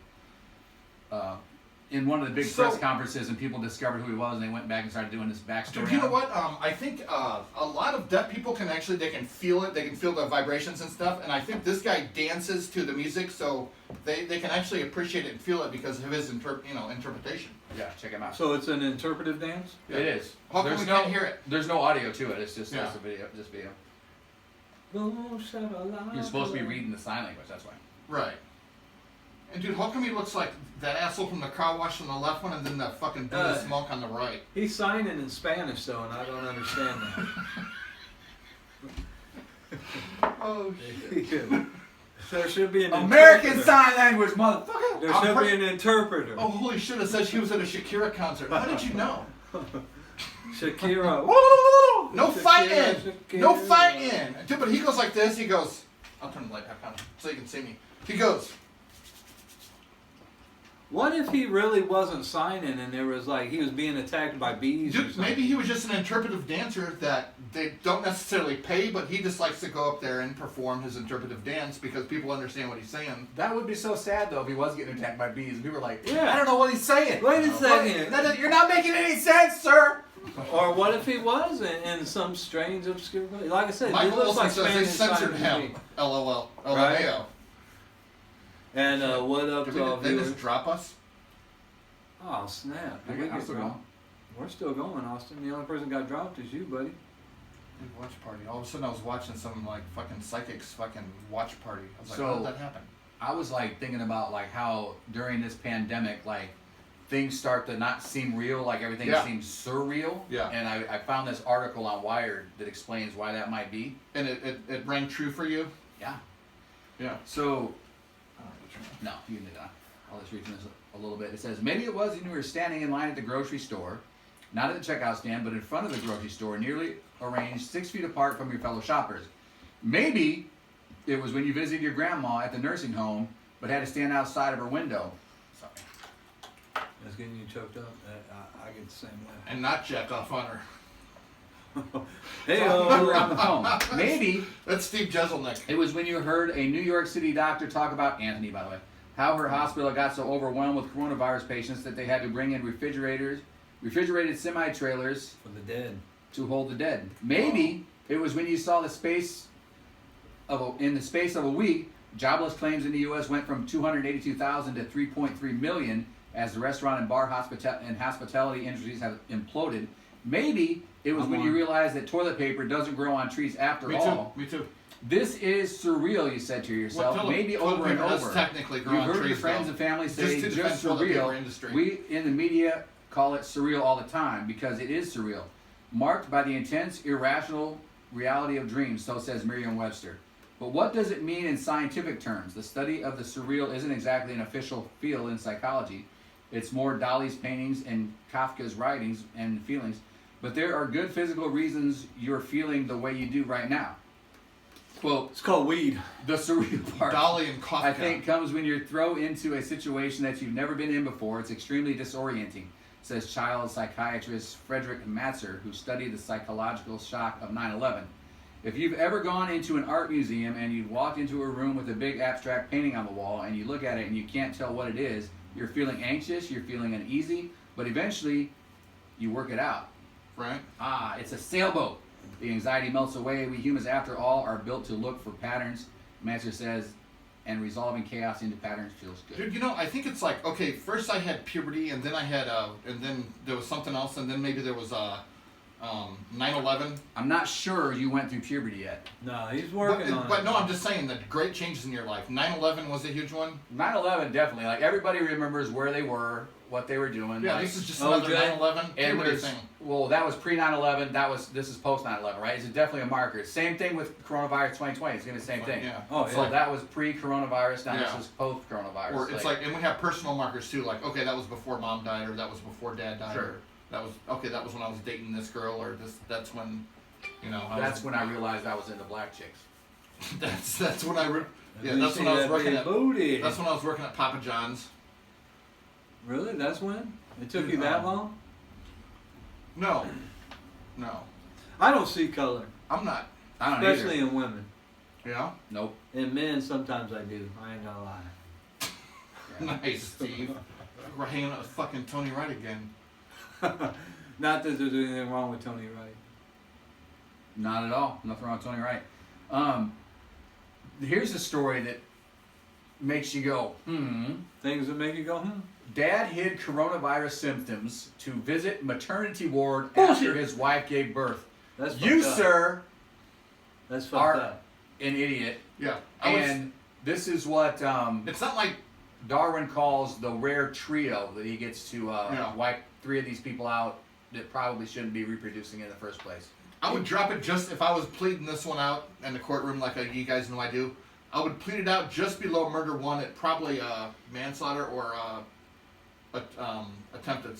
in one of the big press conferences, and people discovered who he was, and they went back and started doing this backstory. Dude, you know what? I think a lot of deaf people can actually, they can feel it. They can feel the vibrations and stuff. And I think this guy dances to the music, so they can actually appreciate it and feel it because of his interpretation. Yeah, check him out. So it's an interpretive dance? It is. How come we can't hear it? There's no audio to it. It's just Yeah. a video. Just video. You're supposed to be reading the sign language. That's why. Right. And dude, how come he looks like that asshole from the car wash on the left one and then that fucking Buddhist monk on the right? He's signing in Spanish though, and I don't understand that. Oh shit. There should be an American interpreter. Sign Language, motherfucker. There should be an interpreter. Oh holy shit! It says she was at a Shakira concert. How did you know? Shakira. No fighting! No fighting! Dude, but he goes like this. He goes. I'll turn the light back on so you can see me. He goes. What if he really wasn't signing and there was like he was being attacked by bees or Dude, something? maybe he was just an interpretive dancer that they don't necessarily pay, but he just likes to go up there and perform his interpretive dance because people understand what he's saying. That would be so sad though if he was getting attacked by bees. We were like, Yeah. I don't know what he's saying. Wait a second. You're not making any sense, sir. Or what if he was in some strange obscure way? Like I said, Michael it looks Olsen like says they Spanish censored sign to him. me. LOL. Right? LMAO. And what up Did to all they viewers? just drop us? Oh snap! Okay, Did we I'm get still dropped? We're still going, Austin. The only person got dropped is you, buddy. Dude, watch party. All of a sudden I was watching some like fucking psychics fucking watch party. I was like, So- how did that happen? I was like thinking about like how during this pandemic, like things start to not seem real, like everything Yeah. seems surreal. Yeah. And I found this article on Wired that explains why that might be. And it rang true for you? Yeah. Yeah. So, no, you can do that. I'll just read from this a little bit. It says, maybe it was when you were standing in line at the grocery store, not at the checkout stand, but in front of the grocery store, nearly arranged 6 feet apart from your fellow shoppers. Maybe it was when you visited your grandma at the nursing home, but had to stand outside of her window. Sorry. That's getting you choked up. I get the same way. And not jack off on her. Hey, Talking to her on the phone. Maybe That's Steve Jeselnik. it was when you heard a New York City doctor talk about, Anthony by the way, how her hospital got so overwhelmed with coronavirus patients that they had to bring in refrigerated semi-trailers For the dead. to hold the dead. Maybe it was when you saw in the space of a week, jobless claims in the U.S. went from 282,000 to 3.3 million as the restaurant and bar hospitality industries have imploded. Maybe it was when you realized that toilet paper doesn't grow on trees after all. Me too. This is surreal, you said to yourself. Well, maybe toilet over and paper does over. technically grow You've on heard trees, your friends though. and family Just say to just defend toilet paper surreal. industry. We in the media call it surreal all the time because it is surreal, marked by the intense, irrational reality of dreams. So says Merriam-Webster. But what does it mean in scientific terms? The study of the surreal isn't exactly an official field in psychology. It's more Dali's paintings and Kafka's writings and feelings. But there are good physical reasons you're feeling the way you do right now. Quote, It's called weed. the surreal part, Dolly and Kafka. I think, comes when you're thrown into a situation that you've never been in before. It's extremely disorienting, says child psychiatrist Frederick Matzer, who studied the psychological shock of 9/11. If you've ever gone into an art museum and you've walked into a room with a big abstract painting on the wall and you look at it and you can't tell what it is, you're feeling anxious, you're feeling uneasy, but eventually you work it out. Right? Ah, it's a sailboat. The anxiety melts away. We humans, after all, are built to look for patterns, Matzer says, and resolving chaos into patterns feels good. Dude, you know, I think it's like, okay, first I had puberty, and then I had, and then there was something else, and then maybe there was, 9/11. I'm not sure you went through puberty yet. No, he's working on it. But no, I'm just saying that great changes in your life. 9/11 was a huge one. 9/11 definitely. Like everybody remembers where they were, what they were doing. Yeah, like, this is just another 9/11 and puberty there's, thing. well, that was pre 9/11. This is post 9/11, right? It's definitely a marker. Same thing with coronavirus 2020. It's gonna be the same thing. Yeah. Oh, So yeah. that was pre coronavirus. Now Yeah. this is post coronavirus. Or it's like, and we have personal markers too. Like, okay, that was before mom died, or that was before dad died. Sure. Or that was okay. That was when I was dating this girl, or this. That's when, you know. that's when I realized I was into black chicks. that's when I. Yeah, You that's see when I was that working big at. booty. That's when I was working at Papa John's. Really? That's when? It took you that long? No. I don't see color. I'm not. I don't Especially either. in women. Yeah. Nope. In men, sometimes I do. I ain't gonna lie. Nice, Steve. We're hanging out with fucking Tony Wright again. Not that there's anything wrong with Tony Wright. Not at all. Nothing wrong with Tony Wright. Here's a story that makes you go, Things that make you go, Dad hid coronavirus symptoms to visit maternity ward Bullshit. after his wife gave birth. That's You, fucked up. sir, That's fucked are up. an idiot. Yeah. And this is what it's not like Darwin calls the rare trio that he gets to Yeah. wipe 3 of these people out that probably shouldn't be reproducing in the first place. I would drop it just if I was pleading this one out in the courtroom, like you guys know I do. I would plead it out just below murder 1 at probably manslaughter or attempted.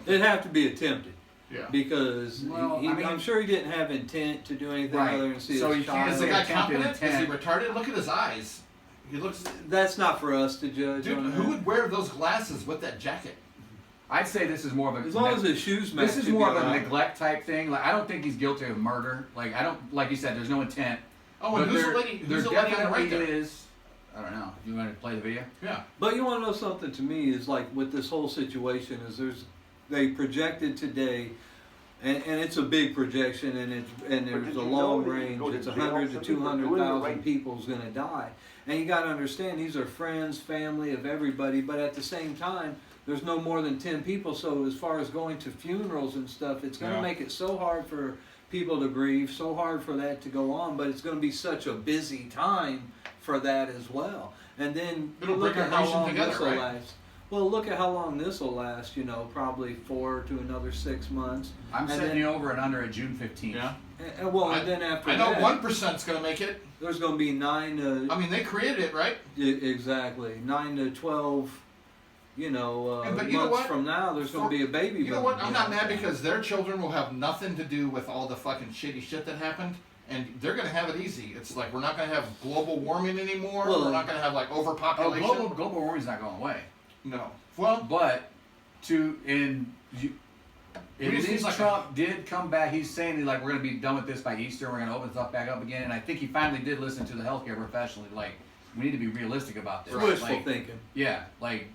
It'd have to be attempted. Yeah. Because Well, I mean- I'm sure he didn't have intent to do anything Right. other than see So his you can't child. Is the guy attempted competent? Is he intent. retarded? Look at his eyes. He looks. That's not for us to judge. Dude, on who that. would wear those glasses with that jacket? I'd say this is more of a As long as his shoes match. this is he'd more be of a alright. neglect type thing. Like I don't think he's guilty of murder. Like I don't, like you said, there's no intent. Oh, and But who's the there- lady? there Who's the lady on the definitely right there? is. I don't know. You want to play the video? Yeah. But you want to know something to me is like with this whole situation is they projected today, and it's a big projection and there's did a you long know that you range. go to It's jail 100 to simply for doing the 200,000 right- people's going to die, and you got to understand these are friends, family of everybody. But at the same time, there's no more than 10 people. So as far as going to funerals and stuff, it's going to Yeah. make it so hard for people to grieve, so hard for that to go on. But it's going to be such a busy time for that as well. And then It'll look bring at our how nation long together, this will right? last. Well, look at how long this will last. You know, probably 4 to another 6 months. I'm And setting then- you over and under at June 15th. Yeah. And then after I know that, 1%'s gonna make it. there's going to be 9 to I mean, they created it, right? exactly 9 to 12. You know, But you know months what? from now, there's going to be a baby. You know boom, what? I'm not know? mad because their children will have nothing to do with all the fucking shitty shit that happened, and they're gonna have it easy. It's like we're not gonna have global warming anymore. Well, we're not gonna have like Oh, overpopulation. global warming's not going away. No. Well, But at just least seems like Trump did come back. He's saying that, like we're going to be done with this by Easter. We're going to open stuff back up again. And I think he finally did listen to the healthcare professionals. Like we need to be realistic about this. Wishful Like, thinking. yeah, like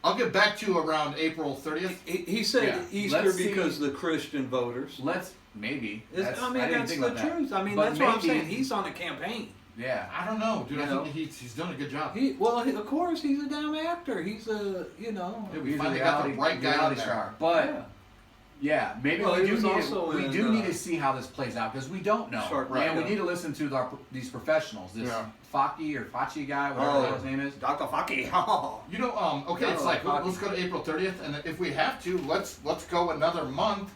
I'll get back to you around April 30th. He said Yeah. Easter Let's see. because the Christian voters. let's maybe. I mean, didn't that's think the about that. truth. I mean, But that's what I'm maybe- saying. He's on a campaign. Yeah. I don't know, dude. You I know? think he's doing a good job. Of course, he's a damn actor. He's a, you know. Yeah, we He's a finally got the reality- right guy in reality there. star. But Yeah. yeah, maybe Well, we he do was need also to, we in, do need to see how this plays out because we don't know. Shark Right. And we Tank. need to listen to these professionals. This Yeah. Fauci or Fauci guy, whatever Oh. the hell his name is. Dr. Fauci. You know, okay, No, it's like fuck. let's go to April 30th, and if we have to, let's go another month.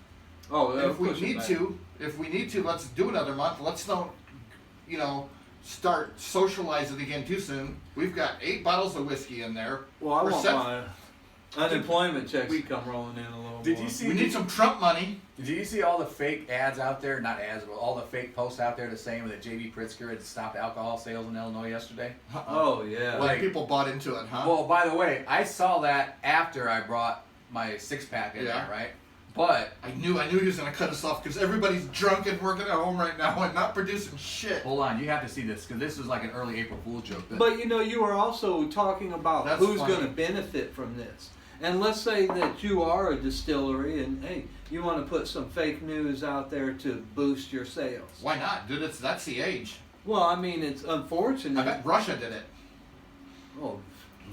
Oh, If we need to, let's do another month. Let's don't, start socializing again too soon. We've got 8 bottles of whiskey in there. Well, I We're want set- my unemployment checks to come rolling in a little Did more. you see? We need some Trump money. Did you see all the fake ads out there? Not ads, but all the fake posts out there saying that J.B. Pritzker had stopped alcohol sales in Illinois yesterday. Oh, yeah. Like people bought into it, huh? Well, by the way, I saw that after I brought my 6-pack in Yeah. there, right? But I knew he was gonna cut us off because everybody's drunk and working at home right now and not producing shit. hold on, you have to see this because this was like an early April Fool's joke. But you were also talking about That's who's funny. going to benefit from this. And let's say that you are a distillery and, hey, you want to put some fake news out there to boost your sales. Why not, dude? That's the age. Well, I mean, it's unfortunate. I bet Russia did it. Oh,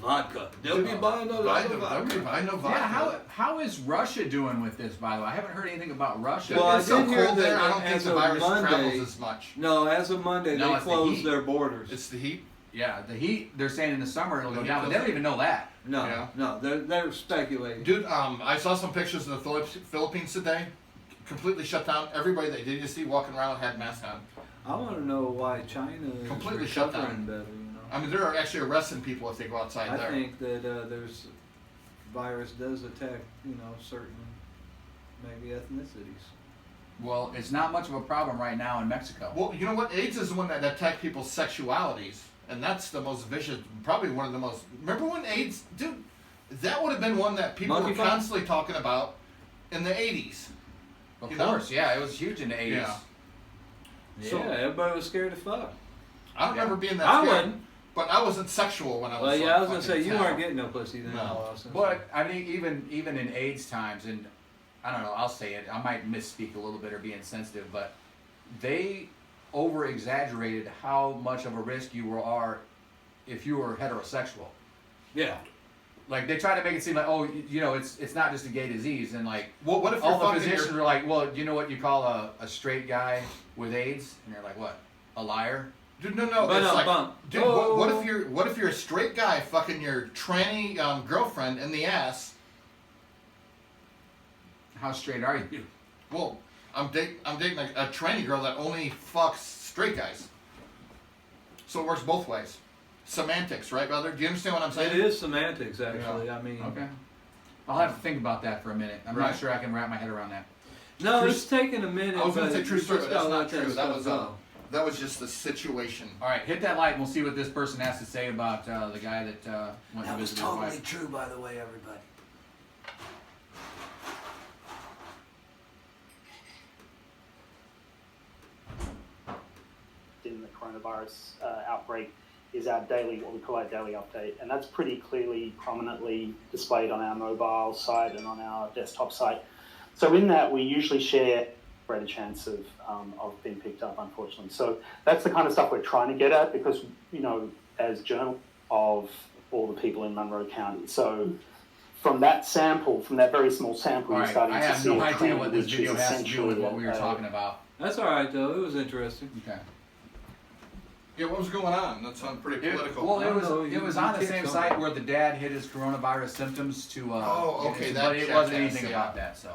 vodka. They'll be buying a lot of vodka. I know vodka. yeah, how is Russia doing with this? By the way, I haven't heard anything about Russia. Well, I It's so did hear cold that there. I don't think as the of virus Monday- travels as much. No, as of Monday, No, they it's the closed heat. their borders. It's the heat. Yeah, the heat. They're saying in the summer it'll The go heat down, but goes they don't up. even know that. No, Yeah. no, they're speculating. Dude, I saw some pictures of the Philippines today. Completely shut down. Everybody that did you see walking around had masks on. I want to know why China is Completely shut recovering down. better. You know, I mean, they're actually arresting people if they go outside I there. think that there's virus does attack certain maybe ethnicities. Well, it's not much of a problem right now in Mexico. Well, you know what? AIDS is the one that attacks people's sexualities, and that's the most vicious. Probably one of the most. Remember when AIDS, dude? that would have been one that people were Monkeypox? constantly talking about in the 80s. Of You know? course, yeah, it was huge in the 80s. Yeah. Yeah, So- everybody was scared to fuck. I don't remember being that I scared. wasn't. But I wasn't sexual when I was Well, yeah, like I was gonna say fucking you 10. weren't getting no pussy then. No. But I mean, even in AIDS times, and I don't know, I'll say it. I might misspeak a little bit or be insensitive, but they over exaggerated how much of a risk you are if you were heterosexual. Yeah. Like they try to make it seem like, oh, you know, it's not just a gay disease, and like, well, what if all you're the fucking physicians your- are like, well, you know what you call a straight guy with AIDS, and they're like, what, a liar? Dude, no, But it's like, bump. dude, what if you're a straight guy fucking your tranny girlfriend in the ass? How straight are you? Well, I'm dating a tranny girl that only fucks straight guys. So it works both ways. Semantics, right, brother? Do you understand what I'm saying? It is semantics, actually. Yeah. I mean, Okay. I'll have to think about that for a minute. I'm Right. not sure I can wrap my head around that. no, True- it's taking a minute. I was gonna but say true you story, just but that's gotta not let true. That stuff was go. that was just the situation. All right, hit that light and we'll see what this person has to say about the guy that went to That was visit his totally wife. true, by the way, everybody. In the coronavirus outbreak is our daily, what we call our daily update, and that's pretty clearly, prominently displayed on our mobile site and on our desktop site. So in that, we usually share greater chance of being picked up, unfortunately. So that's the kind of stuff we're trying to get at, because, you know, as journal of all the people in Monroe County. So from that sample, from that very small sample, All you're right, starting I to have see no a idea trend, what this which video is has to do with what we were essentially, talking about. That's all right, though. It was interesting. Okay. Yeah, what was going on? That sounded pretty political. Well, I don't know, it you- was you on the kicked same something. site where the dad hid his coronavirus symptoms to. Oh, okay, get that but it wasn't jackass, anything yeah. about that, so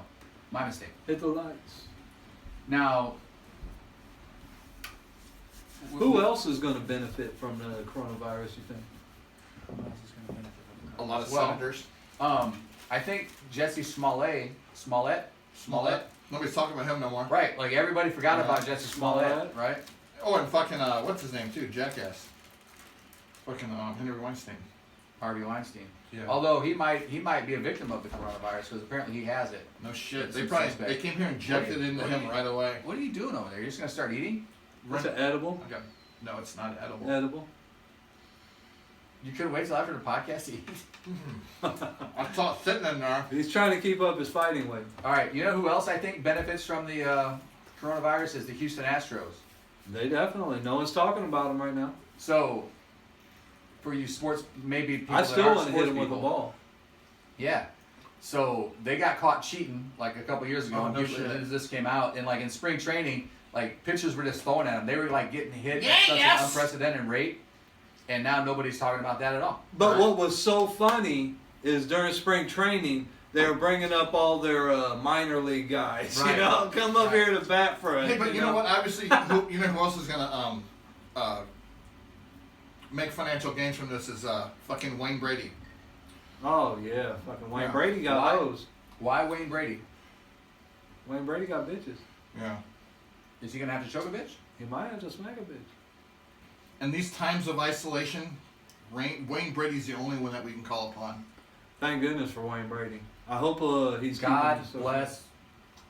my mistake. Hit the lights. Now, Who else is going to benefit from the coronavirus, you think? A lot of Well, senators. I think Jesse Smollett. Nobody's talking about him no more. Right, like everybody forgot about Jesse Smollett, Smollett. right? Oh, and fucking what's his name too? Jackass. Fucking Henry Weinstein. Harvey Weinstein. Yeah. Although he might be a victim of the coronavirus because apparently he has it. No shit. It's They some probably suspect. they came here and injected it into What are him you- right away. What are you doing over there? You're just gonna start eating? It's an edible. Okay. No, it's not edible. Edible. You couldn't wait till after the podcast to eat. I saw it sitting in there. He's trying to keep up his fighting weight. All right, you know who else I think benefits from the coronavirus is the Houston Astros. They definitely. No one's talking about them right now. So, for you sports, maybe people I that still aren't want to hit sports him with the people, ball. Yeah. So they got caught cheating like a couple years ago, Oh, and no people- shit. this came out, and like in spring training, like pitchers were just throwing at them. They were like getting hit Yeah, at such yes! an unprecedented rate, and now nobody's talking about that at all. But Right. what was so funny is during spring training, they were bringing up all their minor league guys. Right. You know, come up Right. here to bat for us. Hey, but you know what? Obviously, you know who else is gonna make financial gains from this is fucking Wayne Brady. Oh yeah, fucking Wayne Yeah. Brady got Why? those. Why Wayne Brady? Wayne Brady got bitches. Yeah. Is he gonna have to choke a bitch? He might have to smack a bitch. In these times of isolation, Wayne Brady's the only one that we can call upon. Thank goodness for Wayne Brady. I hope he's God keeping bless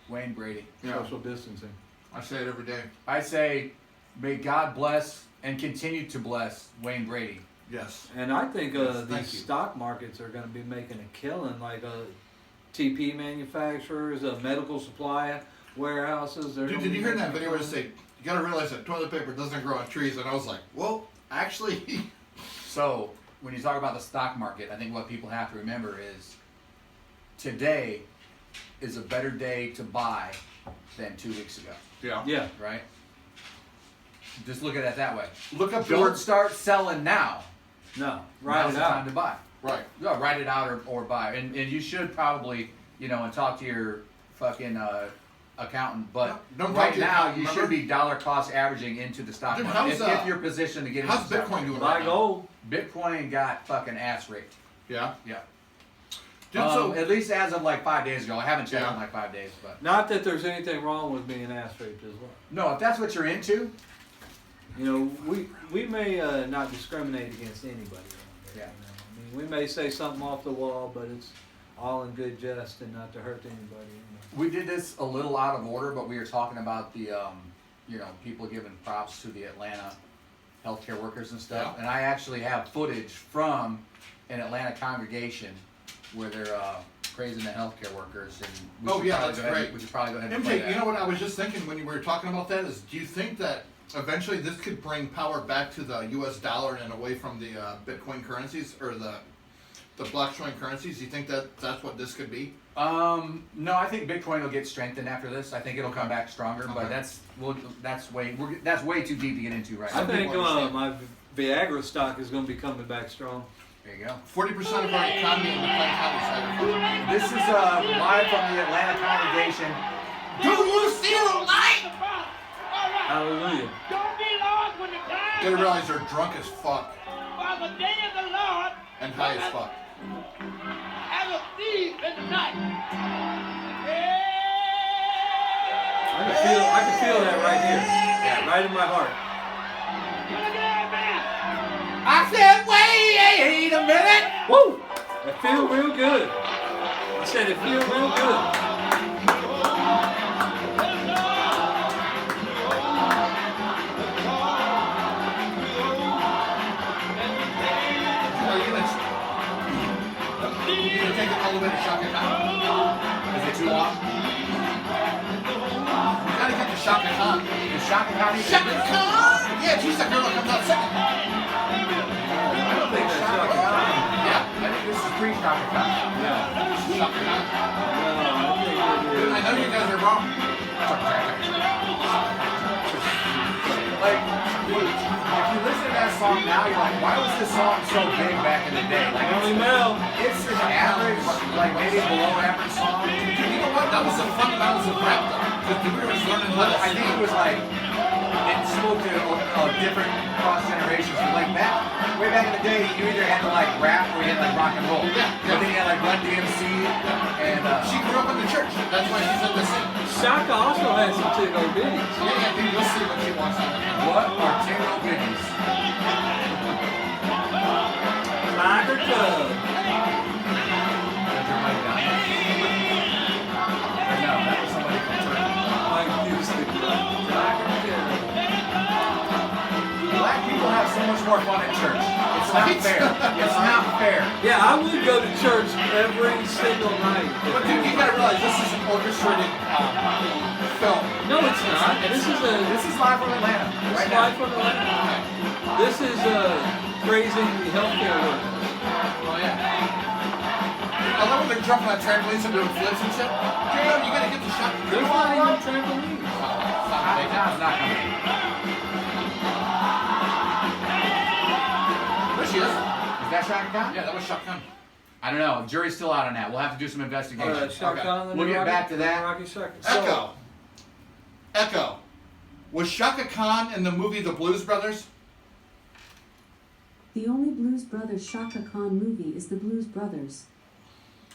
Wayne Brady. social distancing. I say it every day. I say, may God bless and continue to bless Wayne Brady. Yes. And I think Yes, thank these you. stock markets are going to be making a killing, like TP manufacturers, medical supply warehouses. They're Dude, gonna did be you hear making that video a where they killing. say, you gotta realize that toilet paper doesn't grow on trees? And I was like, well, actually. So, when you talk about the stock market, I think what people have to remember is today is a better day to buy than 2 weeks ago, Yeah. Yeah, right? Just look at it that way. Look up Don't start selling now. no, Now's right it the time out. to buy. Right. Yeah, write it out or buy. And you should probably, and talk to your fucking accountant. But Don't talk right to your now, accountant, you remember? should be dollar cost averaging into the stock Dude, market. how's, If you're positioned to get into How's the stock Bitcoin market. doing Buy right now? gold. Bitcoin got fucking ass raped. Yeah. Yeah. Dude, so At least as of like 5 days ago. I haven't checked Yeah. in like 5 days, but Not that there's anything wrong with being ass raped as well. no, if that's what you're into, You know, we may not discriminate against anybody. Yeah. mean, we may say something off the wall, but it's all in good jest and not to hurt anybody. We did this a little out of order, but we were talking about the, people giving props to the Atlanta healthcare workers and stuff. Yeah. And I actually have footage from an Atlanta congregation where they're praising the healthcare workers. And we should probably that's go ahead- great. We should probably go ahead and play MJ, that. you know what I was just thinking when you were talking about that is, do you think that eventually this could bring power back to the U.S. dollar and away from the Bitcoin currencies or the blockchain currencies? Do you think that that's what this could be? No, I think Bitcoin will get strengthened after this. I think it'll come back stronger, but that's way too deep to get into right now. I think my Viagra stock is going to be coming back strong. There you go. 40% of our economy in the Plain County side. This is live from the Atlanta congregation. Do you see the light? Hallelujah. Don't be lost when the time They realize they're drunk as fuck for the day of the Lord and high as fuck. as a thief in the night. I can feel that right here. Yeah, right in my heart. I said, wait a minute. Woo! It feels real good. I said it feels real good. You gonna take it all the way to Shaka Khan? Is it too long? You gotta get to Shaka Khan. Is Shaka Khan? Shaka Khan! Yeah, she's the girl that comes out second. I don't think that's Shaka Khan. Yeah. I think this is pre-Shaka Khan. Shaka Khan. I know you guys are wrong. Like, if you listen to that song now, you're like, why was this song so big back in the day? Like, Only Mel. it's an average, like maybe below average song. You know what? That was the fundamentals of rap, though. Because we were just learning how to I think it was like, it spoke to different cross generations. But like way back in the day, you either had to like rap or you had like rock and roll. Yeah. But then you had like Run DMC and She grew up in the church. That's why she's in the scene. Shaka also has some tickle bitties. Yeah, dude, you'll see when she walks out. what are Tingle Biggies? Tiger Cub. No, that was somebody from church. Mike Houston. Tiger Cub. Black people have so much more fun at church. It's not fair. It's not fair. Yeah, I would go to church every single night. But dude, you gotta realize this is an orchestrated film. No, it's not. This This is live from Atlanta. Right now. live from Atlanta. This is praising the healthcare workers. Oh, yeah. I love when they're jumping on trampolines and doing flips and shit. Dude, you gotta get the shot. There's not even trampolines. Shaka Khan's not coming. There she is. Is that Shaka Khan? Yeah, that was Shaka Khan. I don't know. Jury's still out on that. We'll have to do some investigation. Shaka Khan, the We'll new get Rocky- back to that. Rocky Shaka. Echo. Echo. Was Shaka Khan in the movie The Blues Brothers? The only Blues Brothers Shaka Khan movie is The Blues Brothers.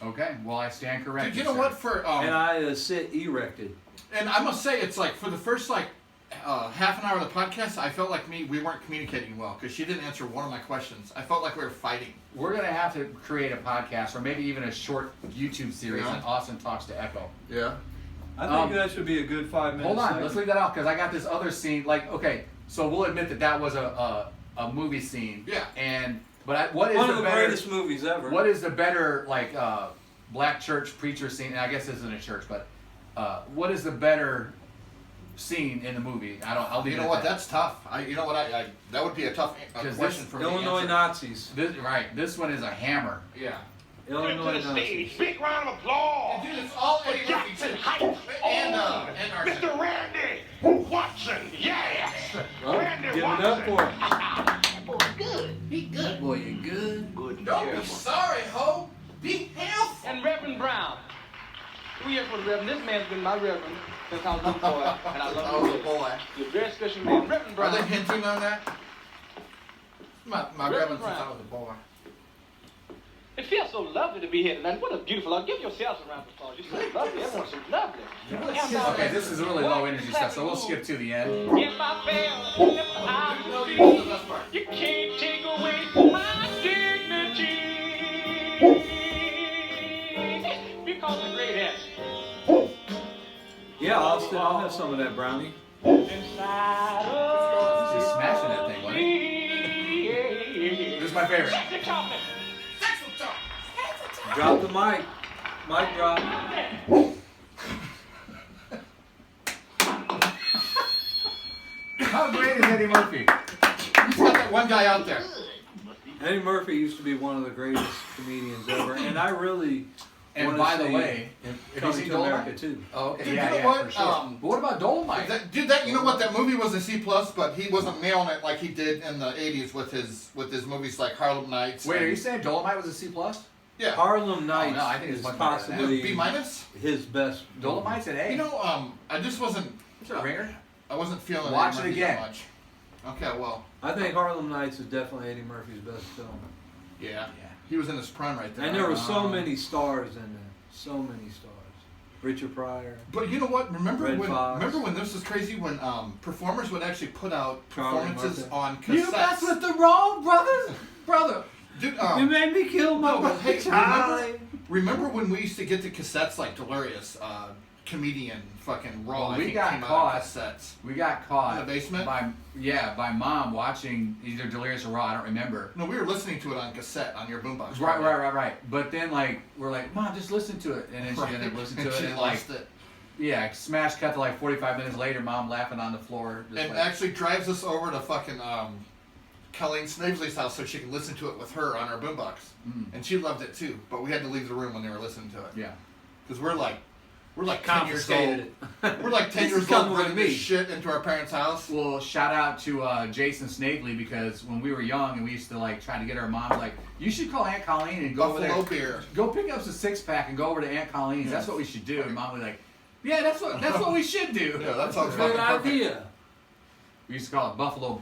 Okay, well I stand corrected. Dude, you know sir. what? For And I sit erected. and I must say, it's like for the first half an hour of the podcast, I felt like we weren't communicating well because she didn't answer one of my questions. I felt like we were fighting. We're gonna have to create a podcast or maybe even a short YouTube series Yeah. that Austin talks to Echo. Yeah. I think that should be a good 5 minutes. Hold on, let's leave that out because I got this other scene. Like, okay, so we'll admit that was a movie scene. Yeah. But what is One the of the better, greatest movies ever. What is the better like black church preacher scene? And I guess this isn't a church, but what is the better scene in the movie? I'll leave You it know at what? that. That's tough. You know what? I that would be a tough question for me to Illinois answer. Nazis. This one is a hammer. Yeah. Illinois To the Nazis. stage. Big round of applause. And dude, it's all Eddie Murphy Jackson too. Heights. And Arson. Mr. Randy Watson. Yes. Well, Randy give it Watson. up for him. Boy, good. Be good. Boy, you good. Good and Don't be careful. sorry, ho. Be healthy. And Reverend Brown. 2 years for the Reverend. This man's been my Reverend since I was a little boy, and I love him. Oh boy. He's a very special man. Reverend Are Brown. they hinting on that? My Reverend Reverend since Brown. I was a boy. It feels so lovely to be here tonight. What a beautiful. Give yourselves a round of applause. You're so lovely. Everyone's so lovely. Okay, this is really low energy stuff, so we'll skip to the end. If I fail, if I defeat, you can't take away my dignity. have some of that brownie. She's smashing that thing, wasn't he? This is my favorite. Drop the mic. Mic drop. How great is Eddie Murphy? He's got that one guy out there. Eddie Murphy used to be one of the greatest comedians ever, and I really. And by the way, have you Coming seen to Dolomite? America too. Oh, okay. Dude, yeah, you know yeah, what? for sure. But what about Dolomite? You know what? That movie was a C+, but he wasn't nailing it like he did in the '80s with his movies like Harlem Nights. Wait, and, are you saying Dolomite was a C+? Yeah. Harlem Nights no, I think it's is much better than that. possibly B-? his best. Dolomite's an A. You know, I just wasn't. It's a ringer. I wasn't feeling Watch Eddie it Murphy again. that much. Okay, well. I think Harlem Nights is definitely Eddie Murphy's best film. Yeah. He was in his prime right there. And there were so many stars in there. So many stars. Richard Pryor. But you know what? Remember Red when? Fox. Remember when this was crazy? When performers would actually put out Charlie performances Murphy. on cassettes. You mess with the wrong brothers, brother. Dude, You made me kill my no, but hey, Charlie. remember when we used to get the cassettes like Delirious, comedian, fucking Raw? Well, I we think, got came out caught. on cassettes. We got caught In the basement? by mom watching either Delirious or Raw. I don't remember. No, we were listening to it on cassette on your boombox. Right. But then we're like, Mom, just listen to it, and then she ended up listening to And it, she and lost it. Yeah, smash cut to like 45 minutes later, Mom laughing on the floor. Just And actually drives us over to fucking Colleen Snavely's house so she can listen to it with her on her boombox. And she loved it too, but we had to leave the room when they were listening to it. Yeah. Because we're like 10 years old. Confiscated We're like 10 This years is old coming with bringing me. this shit into our parents' house. Well, shout out to Jason Snavely, because when we were young and we used to like try to get our moms like, you should call Aunt Colleen and go Buffalo over there. beer. Go pick up some 6-pack and go over to Aunt Colleen's. That's what we should do. And Mom was like, yeah, that's what we should do. Yeah, that sounds Good fucking perfect. idea. We used to call it Buffalo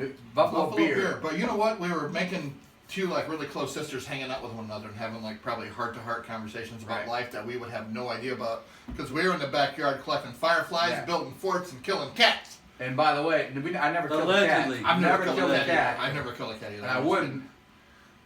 beer. But you know what? We were making two like really close sisters hanging out with one another and having like probably heart-to-heart conversations about Right. life that we would have no idea about because we were in the backyard collecting fireflies, Yeah. building forts, and killing cats. And by the way, I never killed a cat. Allegedly. I've never killed a cat. I've never killed a cat either. And I wouldn't.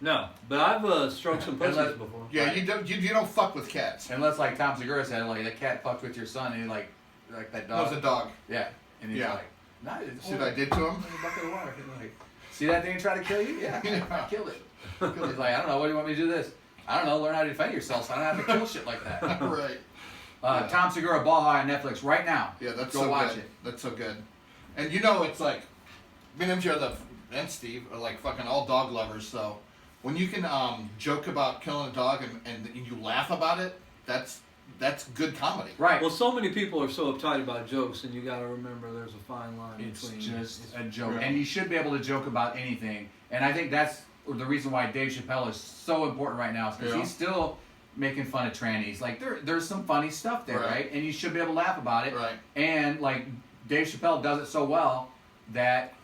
No, but I've stroked some pussies Unless- before. Yeah, you don't fuck with cats. Unless like Tom Segura said, like that cat fucked with your son, and he like that dog. That was a dog. Yeah, and he's Yeah. like, no, it's See what I did to him? a bucket of water. He's like, see that thing try to kill you? Yeah, I killed it. He's like, I don't know. What do you want me to do this? I don't know. Learn how to defend yourself, so I don't have to kill shit like that. Right. Tom Segura, Ball High on Netflix right now. Yeah, that's Go so watch good. it. That's so good. And you know, it's like, me and MJ and Steve are like fucking all dog lovers. So when you can joke about killing a dog and you laugh about it, that's good comedy. Right. Well, so many people are so uptight about jokes, and you got to remember there's a fine line It's between. just a joke, Yeah. and you should be able to joke about anything. And I think that's the reason why Dave Chappelle is so important right now, is because Yeah. he's still making fun of trannies. Like there's some funny stuff there, Right. right? And you should be able to laugh about it. Right. And like Dave Chappelle does it so well that,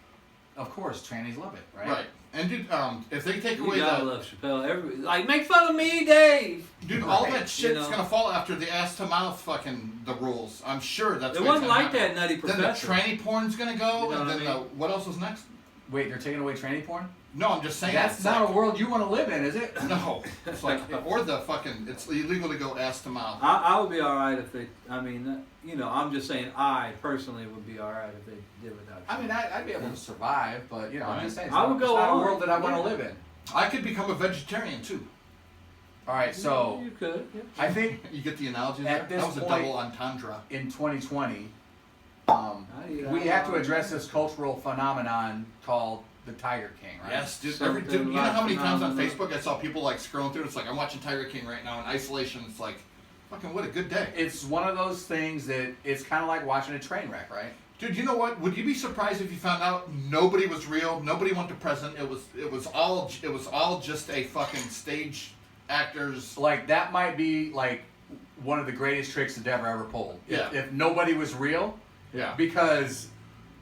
of course, trannies love it, right? Right. And dude, if they take You away gotta the love Chappelle. Like, make fun of me, Dave. dude, all Right. that shit's You know? gonna fall after the ass to mouth fucking the rules. I'm sure that's. It what's wasn't gonna like happen. that Nutty Then Professor. the tranny porn's gonna go, You know and what I then mean? what else was next? Wait, they're taking away tranny porn? No, I'm just saying. That's it's not like, a world you want to live in, is it? No, it's like or the fucking. It's illegal to go ass to mouth. I would be all right if they. I mean, you know, I'm just saying. I personally would be all right if they did without. I mean, I'd be able to survive, but I'm Right. just saying, I would it's go not a on. world that I want to Yeah. live in. I could become a vegetarian too. All right, so You could. Yeah. I think You get the analogy At there? this That was point- a double entendre. in 2020, I we have to address this cultural phenomenon called the Tiger King, right? Yes, dude. Something Dude, you know how many like times on phenomenal. Facebook I saw people like scrolling through? It's like I'm watching Tiger King right now in isolation. It's like, fucking what a good day. It's one of those things that it's kind of like watching a train wreck, right? Dude, you know what? Would you be surprised if you found out nobody was real? Nobody went to prison. It was all just a fucking stage actors. Like that might be like one of the greatest tricks that ever pulled. Yeah. If nobody was real, Yeah. because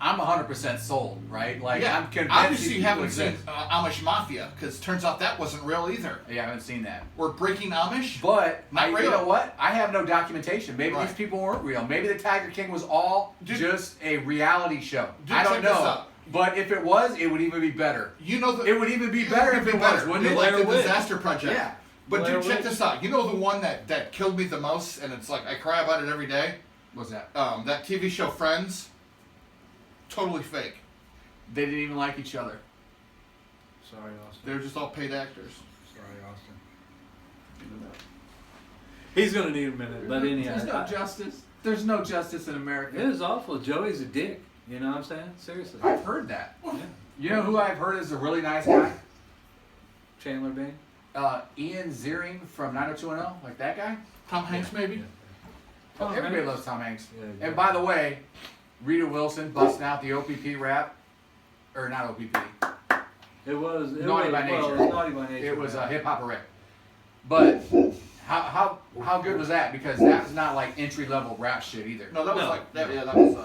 I'm 100% sold, right? Like Yeah. I'm convinced Obviously, these you people haven't seen exist. Amish Mafia because turns out that wasn't real either. Yeah, I haven't seen that. We're breaking Amish. But Not you real. know what? I have no documentation. Maybe Right. these people weren't real. Maybe the Tiger King was all Dude. just a reality show. Dude, I don't check this know. out. But if it was, it would even be better. You know It would even be better if it was, wouldn't it? Like the Blair Witch. Disaster Project. Yeah. But Blair dude, check Witch. this out. You know the one that killed me the most, and it's like I cry about it every day. What's that? That TV show Friends, totally fake. They didn't even like each other. Sorry, Austin. They're just all paid actors. Sorry, Austin. He's gonna need a minute, but anyhow. There's no justice. There's no justice in America. It is awful. Joey's a dick. You know what I'm saying? Seriously. I've heard that. Yeah. You know who I've heard is a really nice guy? Chandler Bing. Ian Ziering from 90210, like that guy. Tom Hanks, maybe. Oh, Tom everybody Hanks. loves Tom Hanks. Yeah, And by the way, Rita Wilson busting out the OPP rap, or not OPP. It was Naughty by Nature. Well, it was Naughty by Nature. It was man. Hip Hop Rap. But how good was that? Because that was not like entry level rap shit either. No, that was No. like that. Yeah, that was.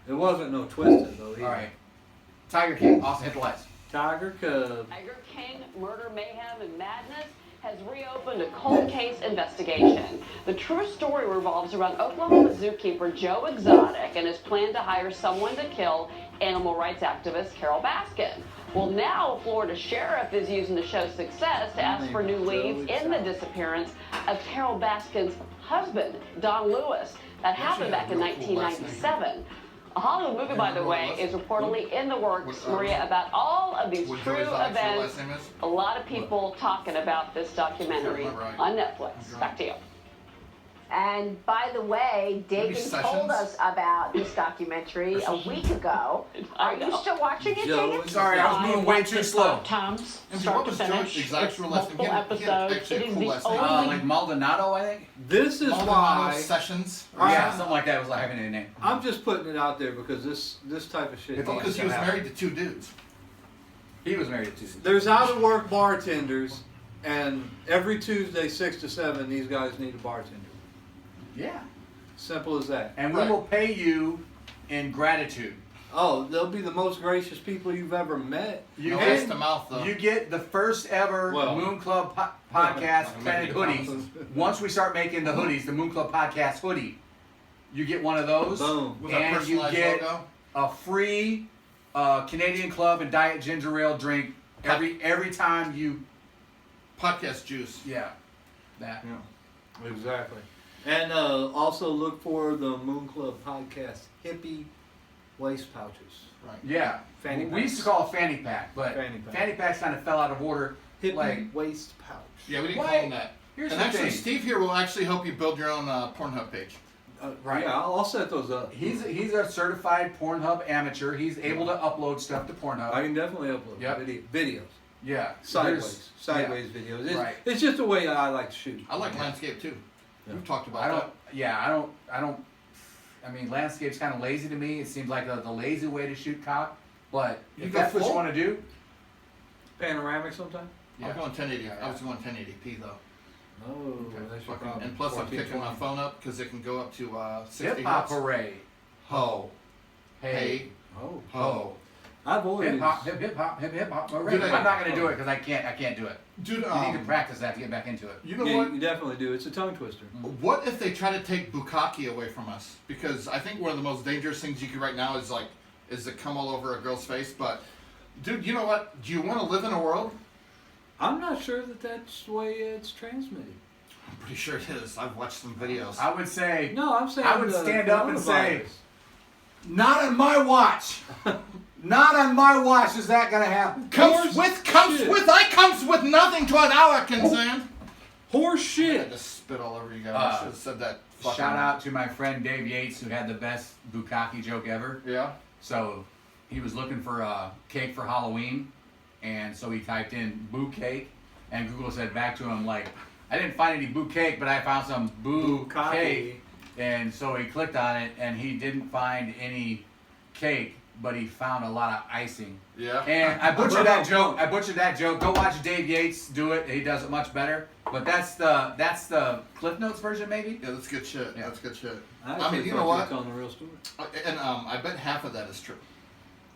It wasn't no Twisted though. All right, Tiger King, Austin, hit the lights. Tiger Cub. Tiger King murder, mayhem, and madness has reopened a cold case investigation. The true story revolves around Oklahoma zookeeper Joe Exotic and his plan to hire someone to kill animal rights activist Carol Baskin. Well, now a Florida sheriff is using the show's success to ask for new leads in the disappearance of Carol Baskin's husband, Don Lewis. That happened back in 1997. A Hollywood movie, by the way, is reportedly in the works, Maria, about all of these true events. A lot of people talking about this documentary on Netflix. Back to you. And by the way, Dagan told us about this documentary a week ago. Are you still watching it, Dagan? Sorry, I was moving way too slow. Times, And start what to was finish. Joe's exact It's real last name? multiple He had episodes. actually It a is cool the last name. only Like Maldonado, I think. This is why Sessions. Yeah, something like that was like having a name. I'm just putting it out there because this type of shit. Because he was married to two dudes. He was married to two. There's out of work bartenders, and every Tuesday 6 to 7, these guys need a bartender. Yeah. Simple as that. And we will pay you in gratitude. Oh, they'll be the most gracious people you've ever met. You No ass to mouth, though. You get the first ever Moon Club podcast planted hoodies. Once we start making the hoodies, the Moon Club podcast hoodie, you get one of those. Boom. With a And you personalized get logo? a free Canadian Club and Diet Ginger Ale drink every time you podcast juice. Yeah, that. Yeah, exactly. And also look for the Moon Club podcast hippie waist pouches. Right. Yeah. Fanny We used to packs. call it fanny pack, but Fanny pack. fanny packs kind of fell out of order. Hippie Like, waist pouch. Yeah, we didn't Why? call him that. Here's and the actually, thing. Steve here will actually help you build your own Pornhub page. Right. Yeah, I'll set those up. He's a certified Pornhub amateur. He's able to upload stuff to Pornhub. I can definitely upload Yep. videos. Yeah. Sideways There's- videos. It's, Right. it's just the way I like to shoot. I like landscape too. We've talked about I don't. that. Yeah, I don't. I mean, landscape's kind of lazy to me. It seems like the lazy way to shoot cock. But You if go that's what you full? want to do, Panoramic sometime? I was going 1080. I was going 1080p though. Oh, that's your problem. And plus, I'm picking my 1420. phone up because it can go up to 60 hip hop hertz. hooray. Ho. Hey. Oh. Ho. I've always. Hip hop, hip hop hooray. Dude, I'm not gonna do it because I can't do it. Dude, You need to practice that to get back into it. You know Yeah, what? you definitely do. It's a tongue twister. What if they try to take bukkake away from us? Because I think one of the most dangerous things you can right now is to come all over a girl's face. But, dude, you know what? Do you want to live in a world? I'm not sure that that's the way it's transmitted. I'm pretty sure it is. I've watched some videos. I would say. No, I'm saying I would the stand up and say, coronavirus. "Not on my watch. Not on my watch is that gonna happen." comes with nothing to our concern. Horse I shit. had to spit all over you guys. I should have said that. fucking- Shout out to my friend Dave Yates who had the best bukkake joke ever. Yeah. So he was looking for a cake for Halloween, and so he typed in boo cake, and Google said back to him like, "I didn't find any boo cake, but I found some boo Bukkake. cake." And so he clicked on it, and he didn't find any cake, but he found a lot of icing. Yeah. And I butchered that joke. Go watch Dave Yates do it. He does it much better. But that's the Cliff Notes version, maybe. Yeah, that's good shit. Yeah. That's good shit. I I mean, actually you know thought what? were telling the real story. And I bet half of that is true.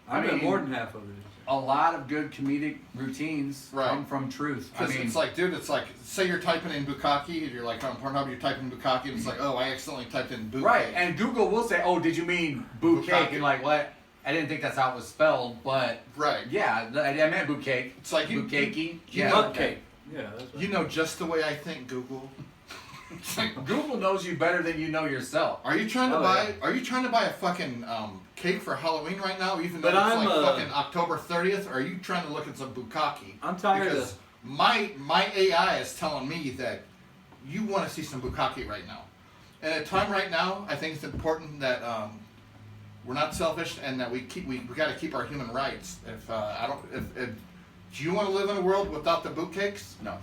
I bet mean, more than half of it. A lot of good comedic routines Right. come from truth. I Because mean, it's like, dude, it's like, say you're typing in bukkake, and you're like on Pornhub, you're typing in bukkake, and it's like, oh, I accidentally typed in boo right, cake. and Google will say, "Oh, did you mean boo Bukkake. cake?" And like, what? I didn't think that's how it was spelled, but Right. yeah, I meant boo cake. It's like Boo cakey. you Yeah. know- Nut cake. Yeah, that's right. You know just the way I think, Google. Google knows you better than you know yourself. Are you trying to buy? Are you trying to buy a fucking cake for Halloween right now? Even though But it's I'm, like fucking October 30th. Or are you trying to look at some bukkake? I'm tired because of my AI is telling me that you want to see some bukkake right now. And at a time right now, I think it's important that we're not selfish and that we got to keep our human rights. If do you want to live in a world without the boot cakes? No.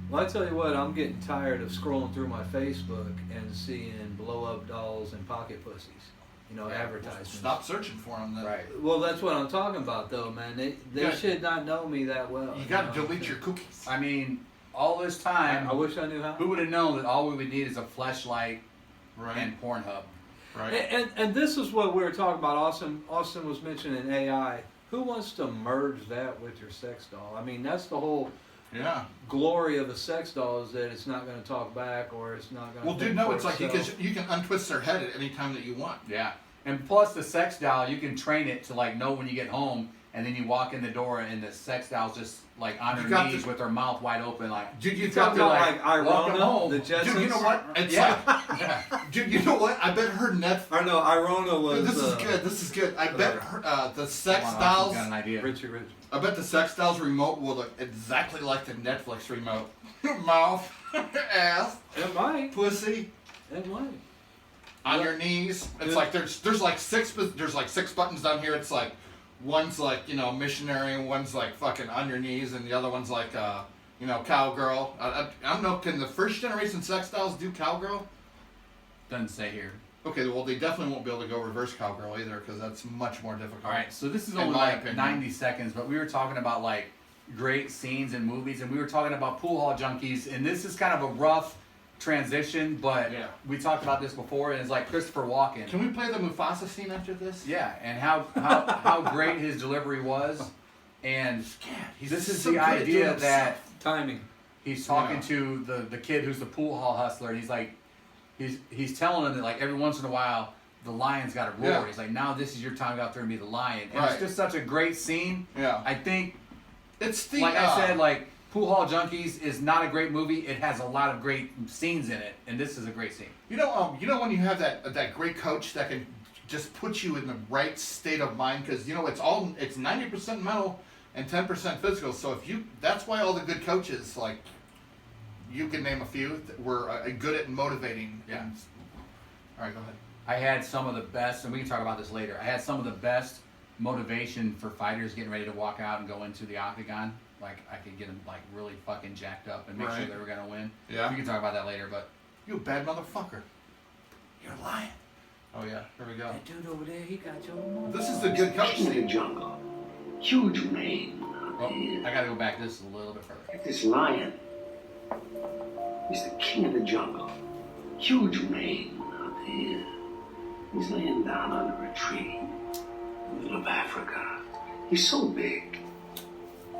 Well, I tell you what, I'm getting tired of scrolling through my Facebook and seeing blow-up dolls and pocket pussies. You know, advertisements. Stop searching for them then. Right. Well, that's what I'm talking about, though, man. They should not know me that well. You got to delete your cookies. I mean, all this time, I wish I knew how. Who would have known that all we would need is a fleshlight and Pornhub? Right. And this is what we were talking about. Austin was mentioning AI. Who wants to merge that with your sex doll? I mean, that's the whole glory of a sex doll is that it's not going to talk back or it's not going to. Well, dude, no, it's like you can untwist their head at any time that you want. Yeah. And plus the sex doll, you can train it to like know when you get home, and then you walk in the door and the sex doll's just like on her knees with her mouth wide open, like. Dude, you talking about like welcome Irona, home. the Jetsons? Dude, you know what? It's like, dude, you know what? I bet her Netflix. I know Irona was. Dude, this is good. This is good. I bet her, the sex dolls. Got an idea. Richie. I bet the sex dolls remote will look exactly like the Netflix remote. Mouth, ass, it might, pussy, it might. On your knees. It's like there's like six buttons down here. It's like one's like missionary, and one's like fucking on your knees, and the other one's like cowgirl. I don't know. Can the first generation sex dolls do cowgirl? Doesn't say here. Okay, well they definitely won't be able to go reverse cowgirl either because that's much more difficult. All right, so this is in only my like opinion. 90 seconds, but we were talking about like great scenes in movies, and we were talking about Pool Hall Junkies, and this is kind of a rough transition, but we talked about this before, and it's like Christopher Walken. Can we play the Mufasa scene after this? Yeah, and how great his delivery was, and this is the idea that timing. He's talking to the kid who's the pool hall hustler, and he's like, he's telling him that like every once in a while the lion's got to roar. Yeah. He's like, now this is your time to go out there and be the lion, and Right. it's just such a great scene. Yeah. I think it's the like I said, like Pool Hall Junkies is not a great movie. It has a lot of great scenes in it, and this is a great scene. You know when you have that great coach that can just put you in the right state of mind because it's 90% mental and 10% physical. So that's why all the good coaches, like you can name a few, were good at motivating. Yeah. All right, go ahead. I had some of the best, and we can talk about this later. I had some of the best motivation for fighters getting ready to walk out and go into the octagon. Like I could get them like really fucking jacked up and make sure they were gonna win. Yeah. We can talk about that later, but you a bad motherfucker. You're lying. Oh yeah, here we go. That dude over there, he got your. This is the good coach in the scene. jungle. Huge mane. Oh, I gotta go back just a little bit further. This lion is the king of the jungle. Huge mane out there. He's laying down under a tree in the middle of Africa. He's so big.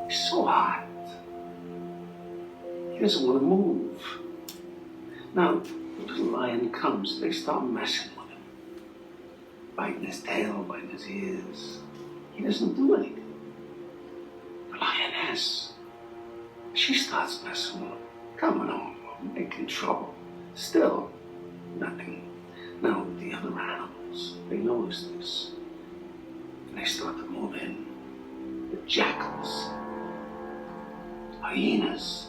He's so hot. He doesn't want to move. Now, the little lion comes, they start messing with him. Biting his tail, biting his ears. He doesn't do anything. The lioness, she starts messing with him. Coming on, making trouble. Still, nothing. Now, the other animals, they notice this. And they start to move in. The jackals, hyenas,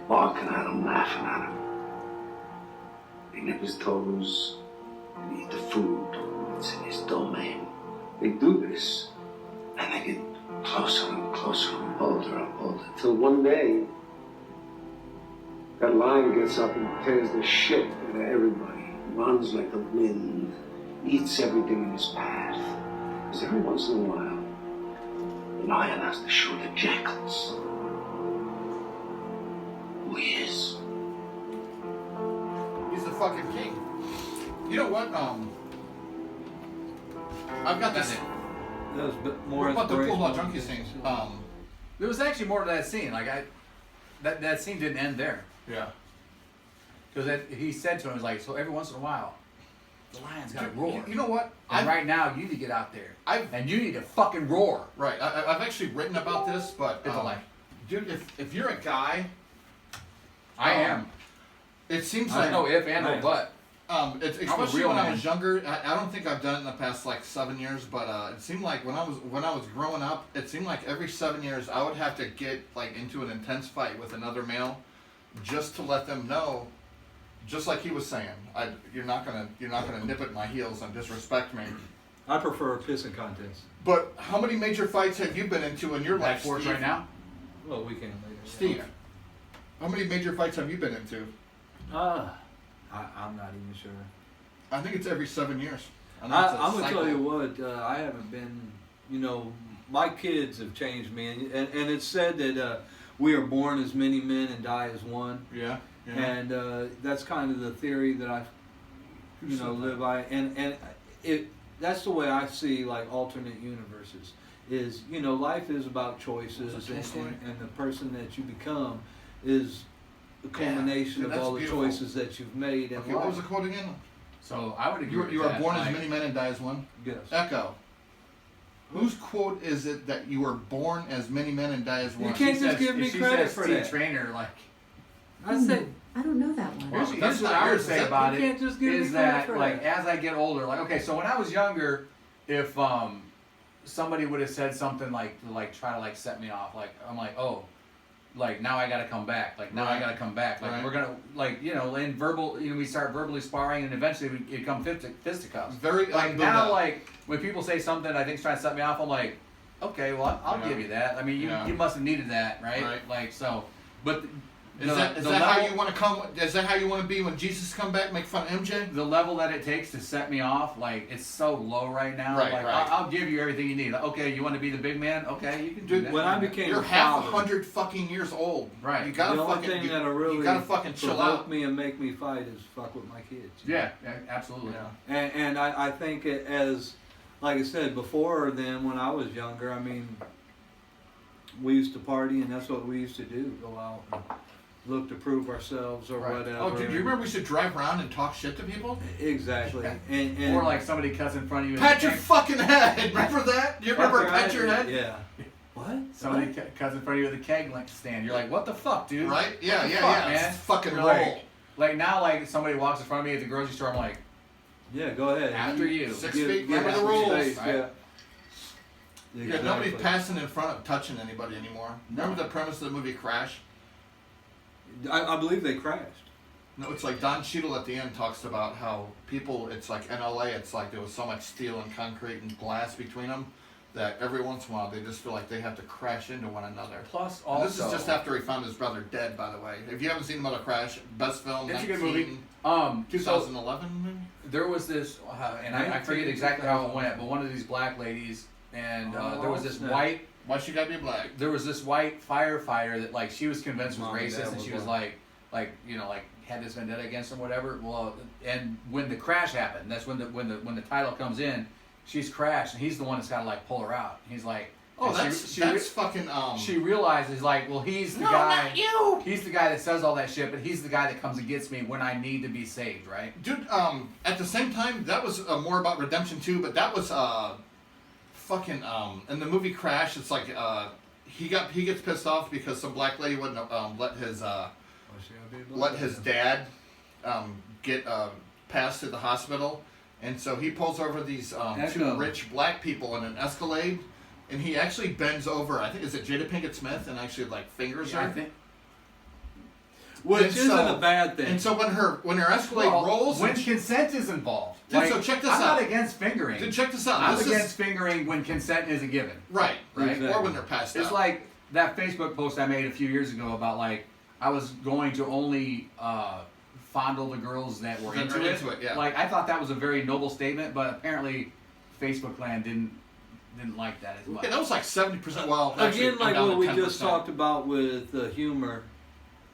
barking at him, laughing at him. They nip his toes and eat the food. It's in his domain. They do this, and they get closer and closer and bolder, till one day, that lion gets up and tears the shit out of everybody, runs like the wind, eats everything in his path. Because every once in a while, the lion has to show the jackals who he is. He's the fucking king. You know what? I've got this. That was more what about the Pool Hall inspirational. Junkies thing? There was actually more to that scene. Like that scene didn't end there. Yeah. Because he said to him, he's like, so every once in a while, the lion's got to roar. You know what? And right now, you need to get out there. And you need to fucking roar. Right. I've actually written about this, but It's like, dude, if you're a guy, I am. It seems I like know if and or but. It's especially when I was younger. I don't think I've done it in the past like 7 years, but it seemed like when I was growing up, it seemed like every 7 years I would have to get like into an intense fight with another male, just to let them know, just like he was saying, you're not gonna nip at my heels and disrespect me. I prefer a pissing contest. But how many major fights have you been into in your life, Force Steve? right now? Well, we can later. Steve, Okay. how many major fights have you been into? I'm not even sure. I think it's every 7 years. I'm gonna tell you what, I haven't been. You know, my kids have changed me, and it's said that we are born as many men and die as one. Yeah. And that's kind of the theory that I, live by, and that's the way I see like alternate universes. Is life is about choices, and the person that you become is the culmination of all the choices that you've made. Okay, what was the quote again? So I would agree. You are born as many men and die as one. Yes. Echo. Whose quote is it that you were born as many men and die as one? You can't just give me credit for that. Trainer, like. I say. I don't know that one. Here's what I would say about You it can't just give me is credit that for like that. as I get older, like okay, so when I was younger, if somebody would have said something like try to like set me off, like I'm like oh. Like now I gotta come back. Like now I gotta come back. Like we're gonna in verbal. We start verbally sparring, and eventually it come fisticuffs. Very like now, like when people say something I think's trying to set me off, I'm like, okay, well I'll give you that. I mean, you must have needed that, right? Like so, but. Is that how you want to come? Is that how you want to be when Jesus come back? Make fun of MJ? The level that it takes to set me off, like it's so low right now. Right, like, right. I'll give you everything you need. Like, okay, you want to be the big man? Okay, you can do that. When I became You're a half father, 100 fucking years old. Right. You gotta the only fucking. thing that'll really you gotta fucking chill provoke out. me and make me fight is fuck with my kids. Yeah, absolutely. And I think it, as like I said before, then when I was younger, I mean, we used to party, and that's what we used to do. Go out and look to prove ourselves or whatever. Oh, do you remember we used to drive around and talk shit to people? Exactly. And or like somebody cuts in front of you. Pat your fucking head. Remember that? Do you remember pat your head? Yeah. What? Somebody cuts in front of you with a keg stand. You're like, what the fuck, dude? Right? Yeah, What the yeah, fuck, yeah. man? It's fucking You're roll. Like now, like somebody walks in front of me at the grocery store, I'm like, yeah, go ahead. After you. 6 feet. Remember the rules. Space, right? Yeah. Yeah, Exactly. nobody's passing in front of touching anybody anymore. Remember the premise of the movie Crash? I believe they crashed. No, it's like Don Cheadle at the end talks about how people, it's like in LA, it's like there was so much steel and concrete and glass between them that every once in a while they just feel like they have to crash into one another. Plus And this is also- just after he found his brother dead, by the way. If you haven't seen Mother Crash, best film, It's a 19, good movie. 2011 maybe? There was this, and I forget exactly how it went, but one of these black ladies, and there was this snap. white. Why she gotta be black? There was this white firefighter that like she was convinced was Mom and Dad racist, and was she was black. like had this vendetta against him, whatever. Well, and when the crash happened, that's when the title comes in. She's crashed, and he's the one that's got to like pull her out. He's like, Oh, and that's fucking. She realizes like, well, he's the No, guy. not you! He's the guy that says all that shit, but he's the guy that comes and gets me when I need to be saved, right? Dude, at the same time, that was more about redemption too, but that was fucking in the movie Crash. It's like he gets pissed off because some black lady wouldn't let his dad get passed to the hospital, and so he pulls over these two rich black people in an Escalade, and he actually bends over. I think is it Jada Pinkett Smith, and actually like fingers her. I think. Which And isn't so- a bad thing. And so when her Escalade rolls, when and she- consent is involved. Dude, so check this I'm out. not against fingering. Dude, check this out. I'm This against is- fingering when consent isn't given. Right. Right. Or when they're passed It's out. like that Facebook post I made a few years ago about like I was going to only fondle the girls that were That into are it. into it, yeah. Like I thought that was a very noble statement, but apparently Facebook land didn't like that as much. Yeah, that was like 70%. Well, Again, like down what to we 10%. just talked about with humor,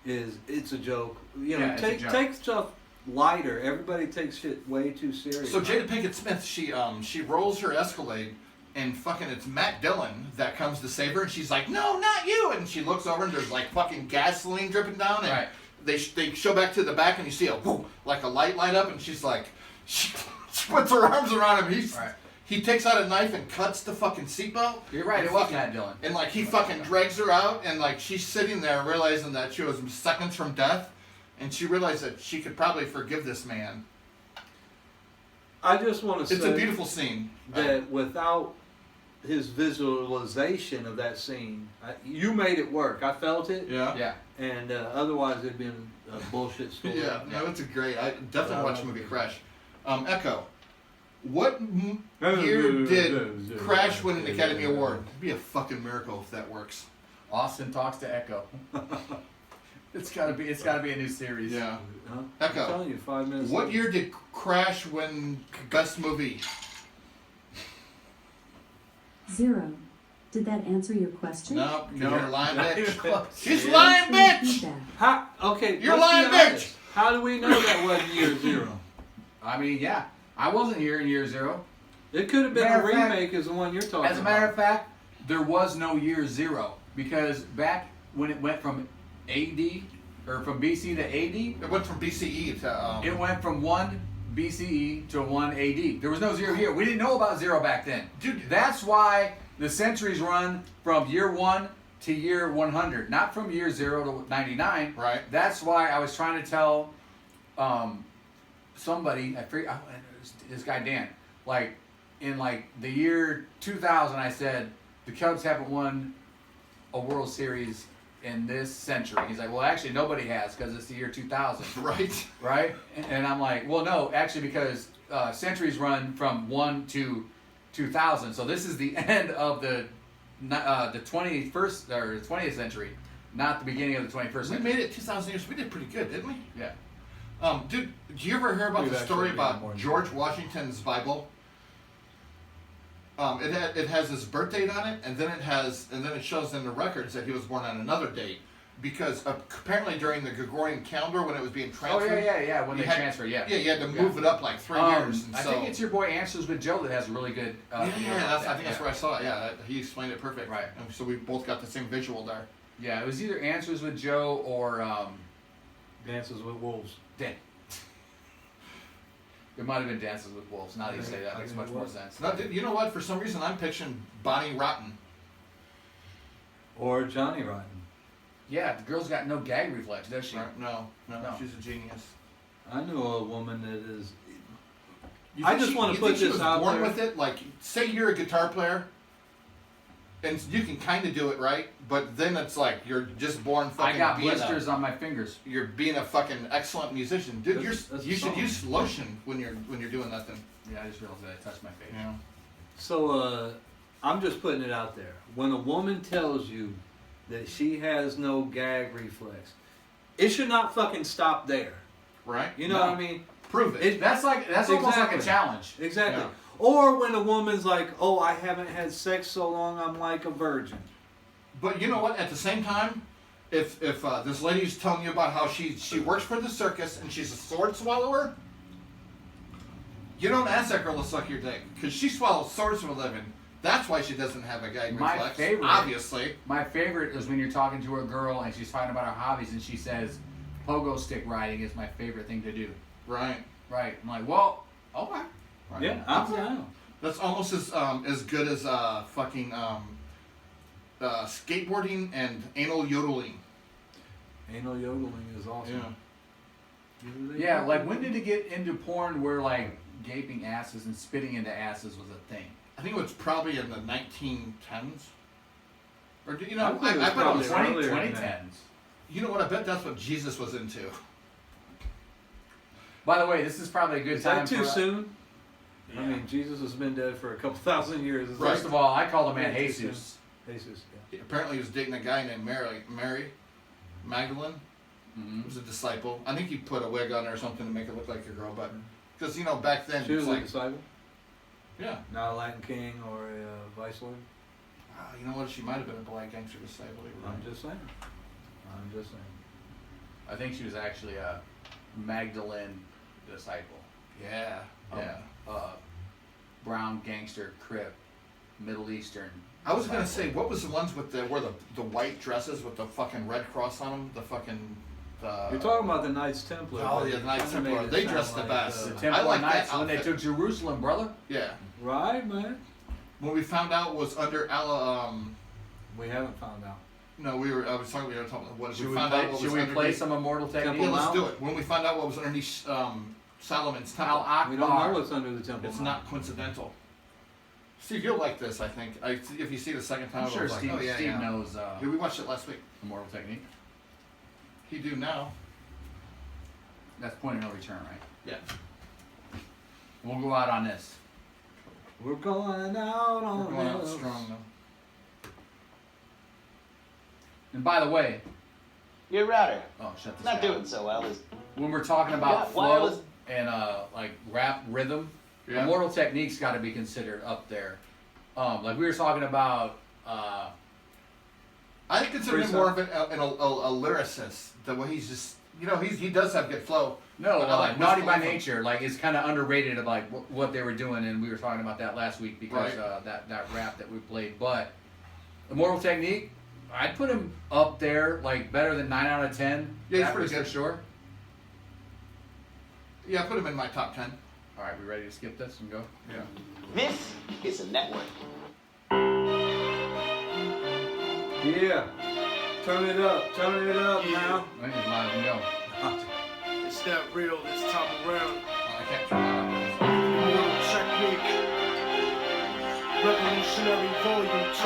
is it's a joke. You know, Yeah, it's a take joke. take stuff lighter. Everybody takes shit way too serious. So Jada Pinkett Smith, she rolls her Escalade, and fucking it's Matt Dillon that comes to save her, and she's like, "No, not you!" And she looks over, and there's like fucking gasoline dripping down, and Right. they show back to the back, and you see a whoo, like a light up, and she's like, she puts her arms around him. He takes out a knife and cuts the fucking seatbelt. You're right, And it was fucking- Matt Dillon. And like he fucking drags her out, and like she's sitting there realizing that she was seconds from death. and she realized that she could probably forgive this man. I just want to say it's a beautiful scene. That without his visualization of that scene, you made it work. I felt it. Yeah. And otherwise, it'd been a bullshit story. Yeah. No, it's a great. I definitely watched the movie Crash. Echo. What year did Crash win an Academy Award? It'd be a fucking miracle if that works. Austin talks to Echo. It's gotta be a new series. Yeah. Echo. I'm telling you, 5 minutes. What year did Crash win Best Movie? 0. Did that answer your question? No, you're lying, bitch. She's lying, bitch. Okay, you're lying, bitch. How do we know that wasn't year 0? I mean, yeah, I wasn't here in year 0. It could have been a remake, as the one you're talking about. As a matter of fact, there was no year 0 because back when it went from AD or from BC to AD, it went from BCE to. It went from 1 BCE to 1 AD. There was no 0 here. We didn't know about 0 back then. Dude, that's why the centuries run from year 1 to year 100, not from year 0 to 99. Right. That's why I was trying to tell somebody, I forget, this guy Dan, like in like the year 2000, I said the Cubs haven't won a World Series in this century. He's like, well, actually nobody has because it's the year 2000. Right. Right. And I'm like, well, no, actually because centuries run from 1 to 2000. So this is the end of the 21st or 20th century, not the beginning of the 21st century. We made it 2,000 years. We did pretty good, didn't we? Yeah. Dude, did you ever hear about the story about George Washington's Bible? It has his birth date on it, and then it shows in the records that he was born on another date, because apparently during the Gregorian calendar when it was being transferred. Oh yeah. When they transfer, yeah. Yeah, you had to move it up like 3 years. And I think it's your boy Answers with Joe that has a really good. I think that's where I saw it. Yeah, he explained it perfect. Right. And so we both got the same visual there. Yeah, it was either Answers with Joe or Dances with Wolves. It might have been Dances with Wolves. Now that you say that, makes much more sense. No, dude, you know what? For some reason, I'm picturing Bonnie Rotten. Or Johnny Rotten. Yeah, the girl's got no gag reflex, does she? Right. No, she's a genius. I know a woman that is. I just want to put this out there. Born with it, like say you're a guitar player, and you can kind of do it right, but then it's like you're just born fucking. I got blisters on my fingers. You're being a fucking excellent musician, dude. You should use lotion when you're doing that thing. Yeah, I just realized that I touched my face. Yeah. So I'm just putting it out there. When a woman tells you that she has no gag reflex, it should not fucking stop there. Right. You know what I mean? Prove it. That's almost like a challenge. Exactly. Yeah. Or when a woman's like, oh, I haven't had sex so long, I'm like a virgin. But you know what? At the same time, if this lady's telling you about how she works for the circus and she's a sword swallower, you don't ask that girl to suck your dick because she swallows swords for a living. That's why she doesn't have a gag reflex. My favorite, obviously. My favorite is when you're talking to a girl and she's talking about her hobbies and she says, pogo stick riding is my favorite thing to do. Right. Right. I'm like, well, okay. Right. Yeah, I'm down. That's almost as good as fucking skateboarding and anal yodeling. Anal yodeling is awesome. Yeah, like when did it get into porn where like gaping asses and spitting into asses was a thing? I think it was probably in the 1910s. Or I bet it was 2010s. You know what? I bet that's what Jesus was into. By the way, this is probably a good time. Is that too soon? Yeah. I mean, Jesus has been dead for a couple thousand years. First of all, I call the man Jesus. Jesus. Yeah. Apparently, he was dating a guy named Mary Magdalene. Mm-hmm. Was a disciple. I think he put a wig on her or something to make her look like a girl, but because back then she was like a disciple. Yeah. Not a Latin king or a viceroy. You know what? She might have been a black gangster disciple. I'm just saying. I think she was actually a Magdalene disciple. Yeah. Brown gangster, Crip, Middle Eastern. I was gonna say, what was the ones with the white dresses with the fucking red cross on them? The fucking. You're talking about the Knights Templar. Oh yeah, the Knights Templar. They dressed the best. The Templar Knights when they took Jerusalem, brother. Yeah. Right, man. What we found out was under we haven't found out. No, I was talking. We were talking. What Should we we found play, out? What should was we play underneath- some Immortal Technique? Yeah, let's do it. When we find out what was underneath Solomon's temple. Al We don't know what's under the temple. It's Mount. not coincidental. Steve, you'll like this, I think. If you see the second time, I'm sure I was like, Steve, oh, yeah, Steve yeah. knows Yeah, we watched it last week. Immortal Technique. He do now. That's point of no return, right? Yeah. We'll go out on this. We're going out on We're going out this. strong though. And by the way, Your router. oh, shut this Not down. doing so well. When we're talking about Yeah, flow wireless- and like rap rhythm, Yeah. Immortal Technique's got to be considered up there. Like we were talking about. I consider him more of a lyricist. The way he's just, he does have good flow. No, But I like Naughty Wiz by Khalifa. Nature, like it's kind of underrated of like what they were doing, and we were talking about that last week because Right. that rap that we played. But Immortal Technique, I'd put him up there, like better than 9 out of 10. Yeah, he's rappers pretty for good. sure. Yeah, I put him in my top 10. All right, we ready to skip this and go? Yeah. This is a network. Yeah. Turn it up now. I think it's live and go. It's that real this time around. I can't turn that Immortal Technique. Revolutionary Volume 2.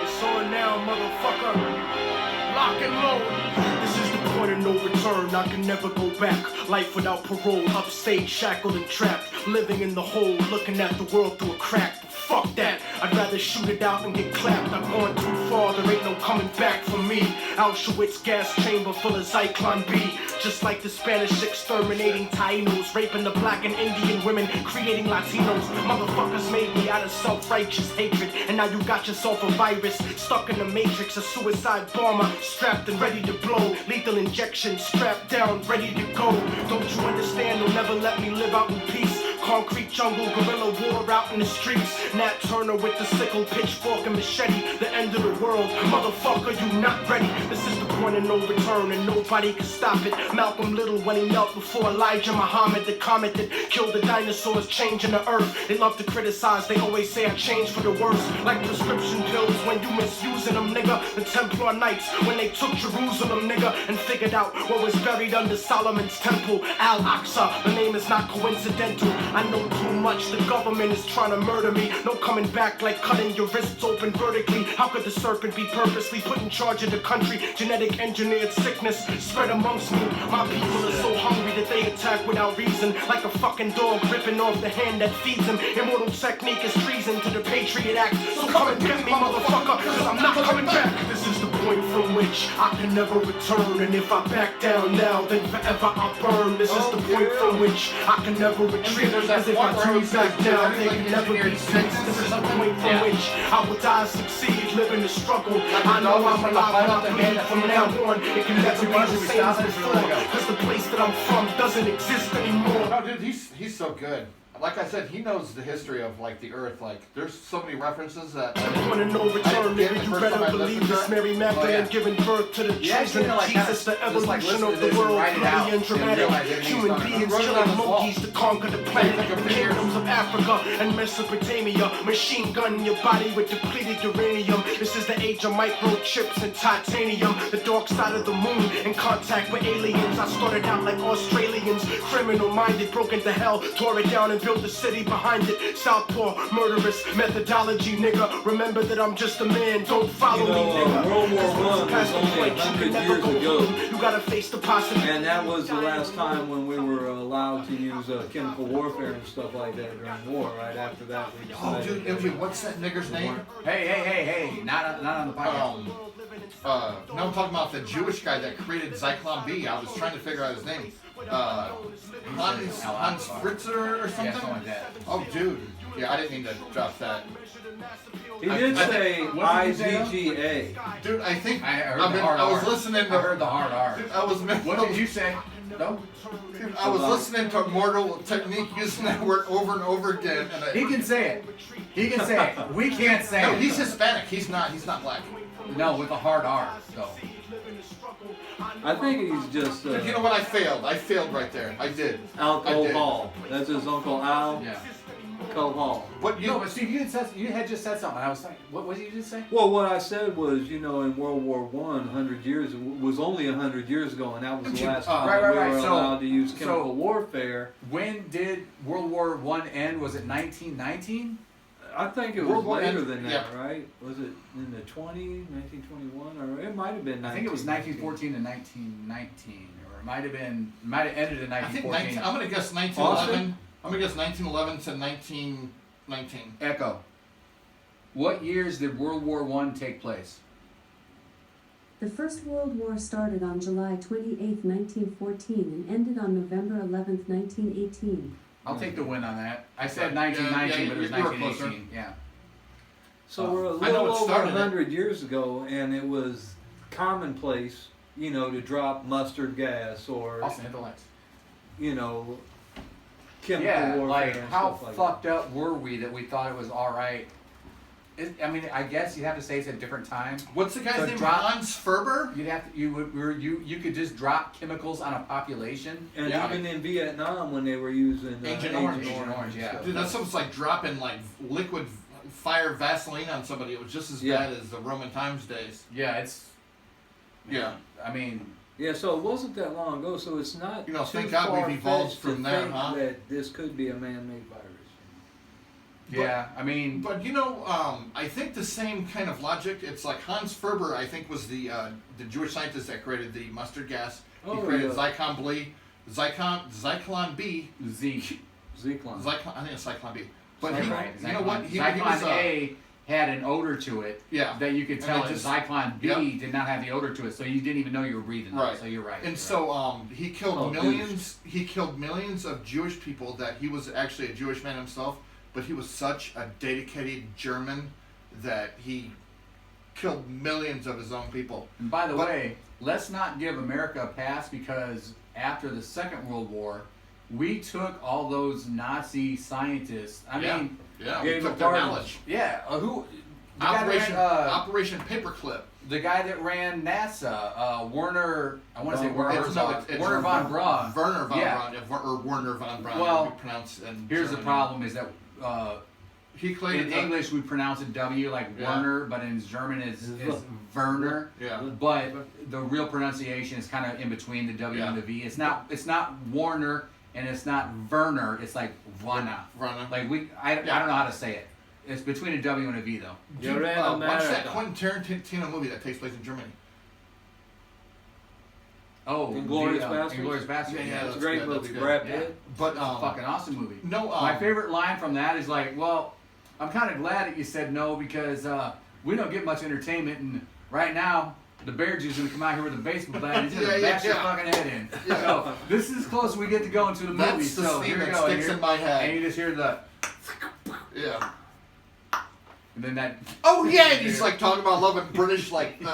It's on now, motherfucker. Lock and load. This is the point of no return. I can never go back. Life without parole. Upstage, shackled and trapped. Living in the hole, looking at the world through a crack. Fuck that. I'd rather shoot it out and get clapped. I've gone too far, there ain't no coming back for me. Auschwitz gas chamber full of Zyklon B. Just like the Spanish exterminating Tainos, raping the black and Indian women, creating Latinos. Motherfuckers made me out of self-righteous hatred. And now you got yourself a virus, stuck in the matrix, a suicide bomber, strapped and ready to blow. Lethal injection, strapped down, ready to go. Don't you understand? They'll never let me live out in peace. Concrete jungle, guerrilla war out in the streets. Nat Turner with the sickle, pitchfork and machete. The end of the world, motherfucker, you not ready. This is the point of no return and nobody can stop it. Malcolm Little when he knelt before Elijah Muhammad, the comet that killed the dinosaurs, changing the earth. They love to criticize, they always say I changed for the worse. Like prescription pills when you misusing them, nigga. The Templar Knights when they took Jerusalem, nigga, and figured out what was buried under Solomon's temple. Al-Aqsa, the name is not coincidental. I know too much, the government is trying to murder me. No coming back like cutting your wrists open vertically. How could the serpent be purposely put in charge of the country? Genetic engineered sickness spread amongst me. My people are so hungry that they attack without reason. Like a fucking dog ripping off the hand that feeds them. Immortal Technique is treason to the Patriot Act. So come and get me, motherfucker, cause I'm not coming back. This is the point from which I can never return. And if I back down now, then forever I'll burn. This is the point from which I can never retreat. As if I turn back down, they can never be fixed. This is the point from which I will die, succeed, live in the struggle. I know I'm alive when I bleed. From now on, it can never be the same as before. Cause the place that I'm from doesn't exist anymore. No, dude, he's so good. Like I said, he knows the history of like the Earth. Like, there's so many references that. Point of no return, nigga. You better believe this. Mary Magdalene giving birth to the children of Jesus, the evolution of the world, bloody and dramatic. Human beings killing monkeys to conquer the planet. The kingdoms of Africa and Mesopotamia. Machine gun your body with depleted uranium. This is the age of microchips and titanium. The dark side of the moon in contact with aliens. I started out like Australians, criminal-minded, broke into hell, tore it down and built the city behind it. Southpaw, murderous methodology, nigga. Remember that I'm just a man. Don't follow me, nigga. World War I Past was the only point, you 100 can never years go ago. home. You gotta face the possibility. And that was the last time when we were allowed to use chemical warfare and stuff like that during war. Right after that, we decided. Oh, dude, MJ, what's that nigger's name? Hey! Not on the podcast. No, I'm talking about the Jewish guy that created Zyklon B. I was trying to figure out his name. Hans Fritzer or something? Yeah, something like that. Oh, dude. Yeah, I didn't mean to drop that. He did say IGGA. Dude, I think I was listening to. I heard the hard R. Dude, What did you say? No. Dude, I was listening to Immortal Technique using that word over and over again. And He can say it. He can say it. We can't say No, it. he's Hispanic. He's not black. No, with a hard R. So. I think he's just. Dude, you know what? I failed right there. I did. Alcohol. That's his Uncle Al. Yeah. Hall. But Steve, you had just said something. I was like, what did you just say? Well, what I said was, in World War I, 100 years was only 100 years ago, and that was the last time we were allowed to use chemical warfare. When did World War I end? Was it 1919? I think it was later than that, right? Was it in the 1921, or it might have been 1919. I think it was 1914 to 1919, or it might have ended in 1914. I'm going to guess 1911. I'm going to guess 1911 to 1919. Echo. What years did World War I take place? The First World War started on July 28, 1914 and ended on November 11, 1918. I'll take the win on that. I said 1919, but it was 1918. Yeah. So we're a little over 100 years ago, and it was commonplace, to drop mustard gas or, chemical warfare. And how stuff like fucked up were we that we thought it was all right? I guess you have to say it's a different time. What's the guy's name? Hans Ferber. You'd have to. You could just drop chemicals on a population. And even in Vietnam when they were using Agent Orange. Yeah. Dude, that's almost like dropping liquid fire Vaseline on somebody. It was just as bad as the Roman times days. Yeah, it's. Yeah. Yeah, so it wasn't that long ago, so it's not too thank God we've evolved from there, think that this could be a man-made virus. I think the same kind of logic. It's like Hans Ferber, I think, was the Jewish scientist that created the mustard gas. He created Zyklon B. Zyklon B. Zyklon. I think it's Zyklon B. But Zyklon A had an odor to it. Yeah. That you could tell it. Zyklon B did not have the odor to it, so you didn't even know you were breathing. Right. So you're right. And so he killed millions. He killed millions of Jewish people. That he was actually a Jewish man himself. But he was such a dedicated German that he killed millions of his own people. And by the way, let's not give America a pass, because after the Second World War, we took all those Nazi scientists. We took their knowledge. Yeah. Operation Paperclip. The guy that ran NASA, Werner. I want to say Werner von Braun. Werner von Braun, or Werner von Braun. Well, pronounced in here's German. the problem: is that he claimed in English we pronounce it W like Werner, but in German it's Werner. Yeah. But the real pronunciation is kind of in between the W and the V. It's not Warner and it's not Werner. It's like Vana. Like I don't know how to say it. It's between a W and a V though. Watch that Quentin Tarantino movie that takes place in Germany. Oh, Inglourious Basterds. Inglourious Basterds. Yeah, it's a great movie. Brad Pitt. But it's a fucking awesome movie. No, my favorite line from that is like, well, I'm kind of glad that you said no, because we don't get much entertainment, and right now the Bear Jew's gonna come out here with a baseball bat and he's gonna bash your fucking head in. So this is close we get to go into the movie. That's the so scene here that we go. sticks in my head. And you just hear the and then that. Oh yeah, and he's like talking about loving British He's lining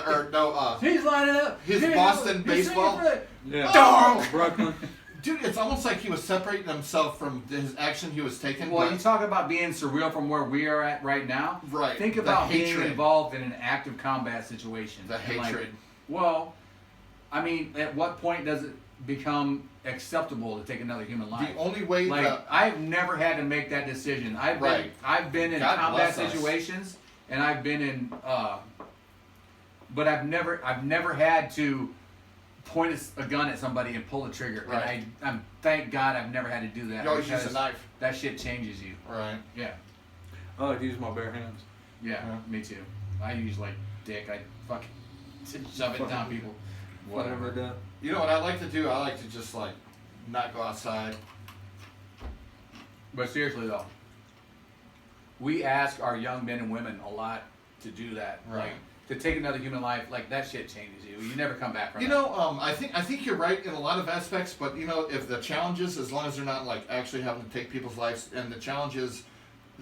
up. His Boston baseball. Yeah. Brooklyn. Dude, it's almost like he was separating himself from his action he was taking. Well, you talk about being surreal from where we are at right now. Right. Think about being involved in an active combat situation. The hatred. At what point does it become acceptable to take another human life? The only way I've never had to make that decision. I've been in combat situations, and I've been in but I've never had to point a gun at somebody and pull the trigger. Right. And I'm thank God I've never had to do that. You always use a knife. That shit changes you. Right. Yeah. I like to use my bare hands. Yeah, me too. I use dick. I fucking shove it down people. Whatever done. You know what I like to do? I like to just not go outside. But seriously though, we ask our young men and women a lot to do that. Right. To take another human life, that shit changes you. You never come back from it. I think you're right in a lot of aspects, but if the challenges, as long as they're not actually having to take people's lives, and the challenges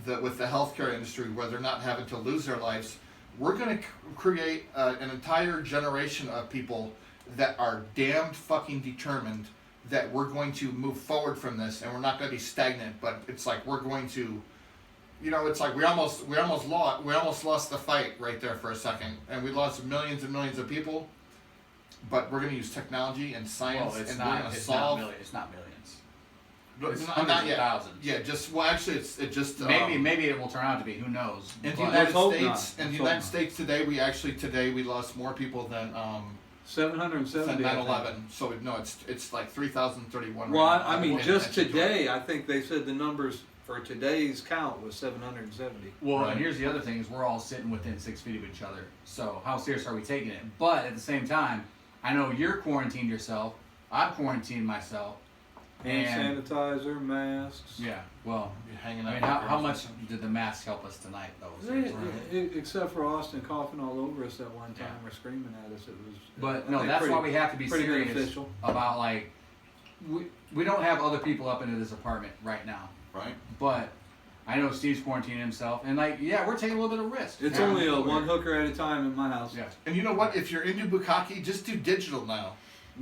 that with the healthcare industry where they're not having to lose their lives, we're going to create an entire generation of people that are damned fucking determined that we're going to move forward from this, and we're not going to be stagnant. But it's like we're going to. It's like we almost lost the fight right there for a second, and we lost millions and millions of people. But we're going to use technology and science, Well, it's and not. we're going to It's solve. not millions. It's Not hundreds of yet. thousands. Yeah, just well, actually, it just Maybe it will turn out to be. Who knows? in the But- United States today we lost more people than 770. 9/11. So it's like 3,031. Well, right now. I mean, And just that's a today, I think they said the numbers for today's count was 770. Well, and here's the other thing: is we're all sitting within 6 feet of each other. So how serious are we taking it? But at the same time, I know you're quarantined yourself. I've quarantined myself. Hand sanitizer, masks. Yeah. Well, You're hanging I mean, out how with much did the mask help us tonight, though? Except for Austin coughing all over us at one time or screaming at us, it was. But I no, think that's pretty- why we have to be pretty serious beneficial. about like we don't have other people up into this apartment right now. Right. But I know Steve's quarantining himself, and like we're taking a little bit of risk. It's only one hooker at a time in my house. Yeah. And you know what? If you're into bukkake, just do digital now.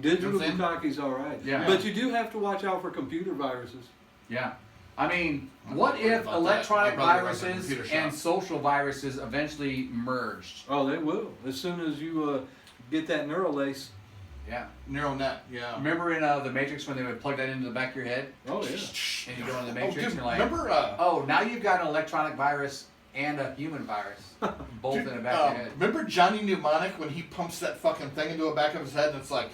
Digital You know what I'm saying? bukkake's all right. Yeah. But you do have to watch out for computer viruses. Yeah. I mean, I'm what not worried if about that. electronic My brother runs a viruses computer shop. and social viruses eventually merged? Oh, they will. As soon as you get that neural lace. Yeah. Neural net. Yeah. Remember in the Matrix when they would plug that into the back of your head? Oh, yeah. And you go into the Oh, Matrix dude, and you're like, remember, oh, now you've got an electronic virus and a human virus, both in the back of your head. Remember Johnny Mnemonic when he pumps that fucking thing into the back of his head and it's like,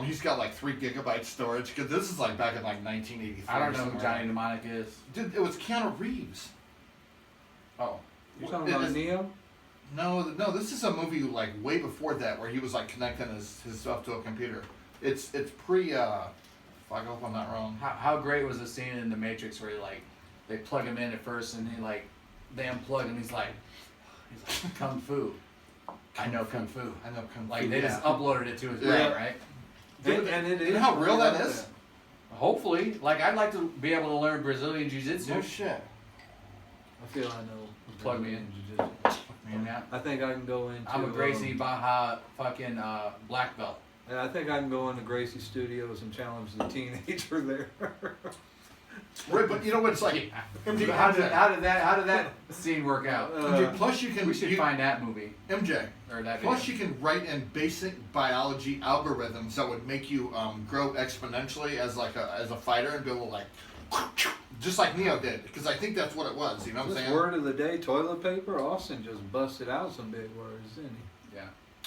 he's got like 3 gigabyte storage because this is like back in like 1983. I don't know who somewhere. Johnny Mnemonic is. Dude, it was Keanu Reeves. Oh. You talking about Neo? No, this is a movie like way before that where he was like connecting his stuff to a computer. It's pre. I hope I'm not wrong. How great was the scene in the Matrix where they plug him in at first and they unplug him. He's like Kung Fu. I know Kung Fu. I know Kung Fu. Like they just uploaded it to his Yeah. brain, right? And it is. You know how real that is? Hopefully, like I'd like to be able to learn Brazilian Jiu-Jitsu. No shit. I feel I know. Plug me in. Jiu-jitsu. Yeah. I think I can go into. I'm a Gracie Baja fucking black belt. And I think I can go into Gracie Studios and challenge the teenager there. Right, but you know what it's like. MJ, How did that scene work out? MJ, plus you can. We should find that movie. MJ. Or that Plus video. you can write in basic biology algorithms that would make you grow exponentially as a fighter and be able to like, just like Neo did. Because I think that's what it was. You know what I'm This saying? word of the day: toilet paper. Austin just busted out some big words, didn't he? Yeah.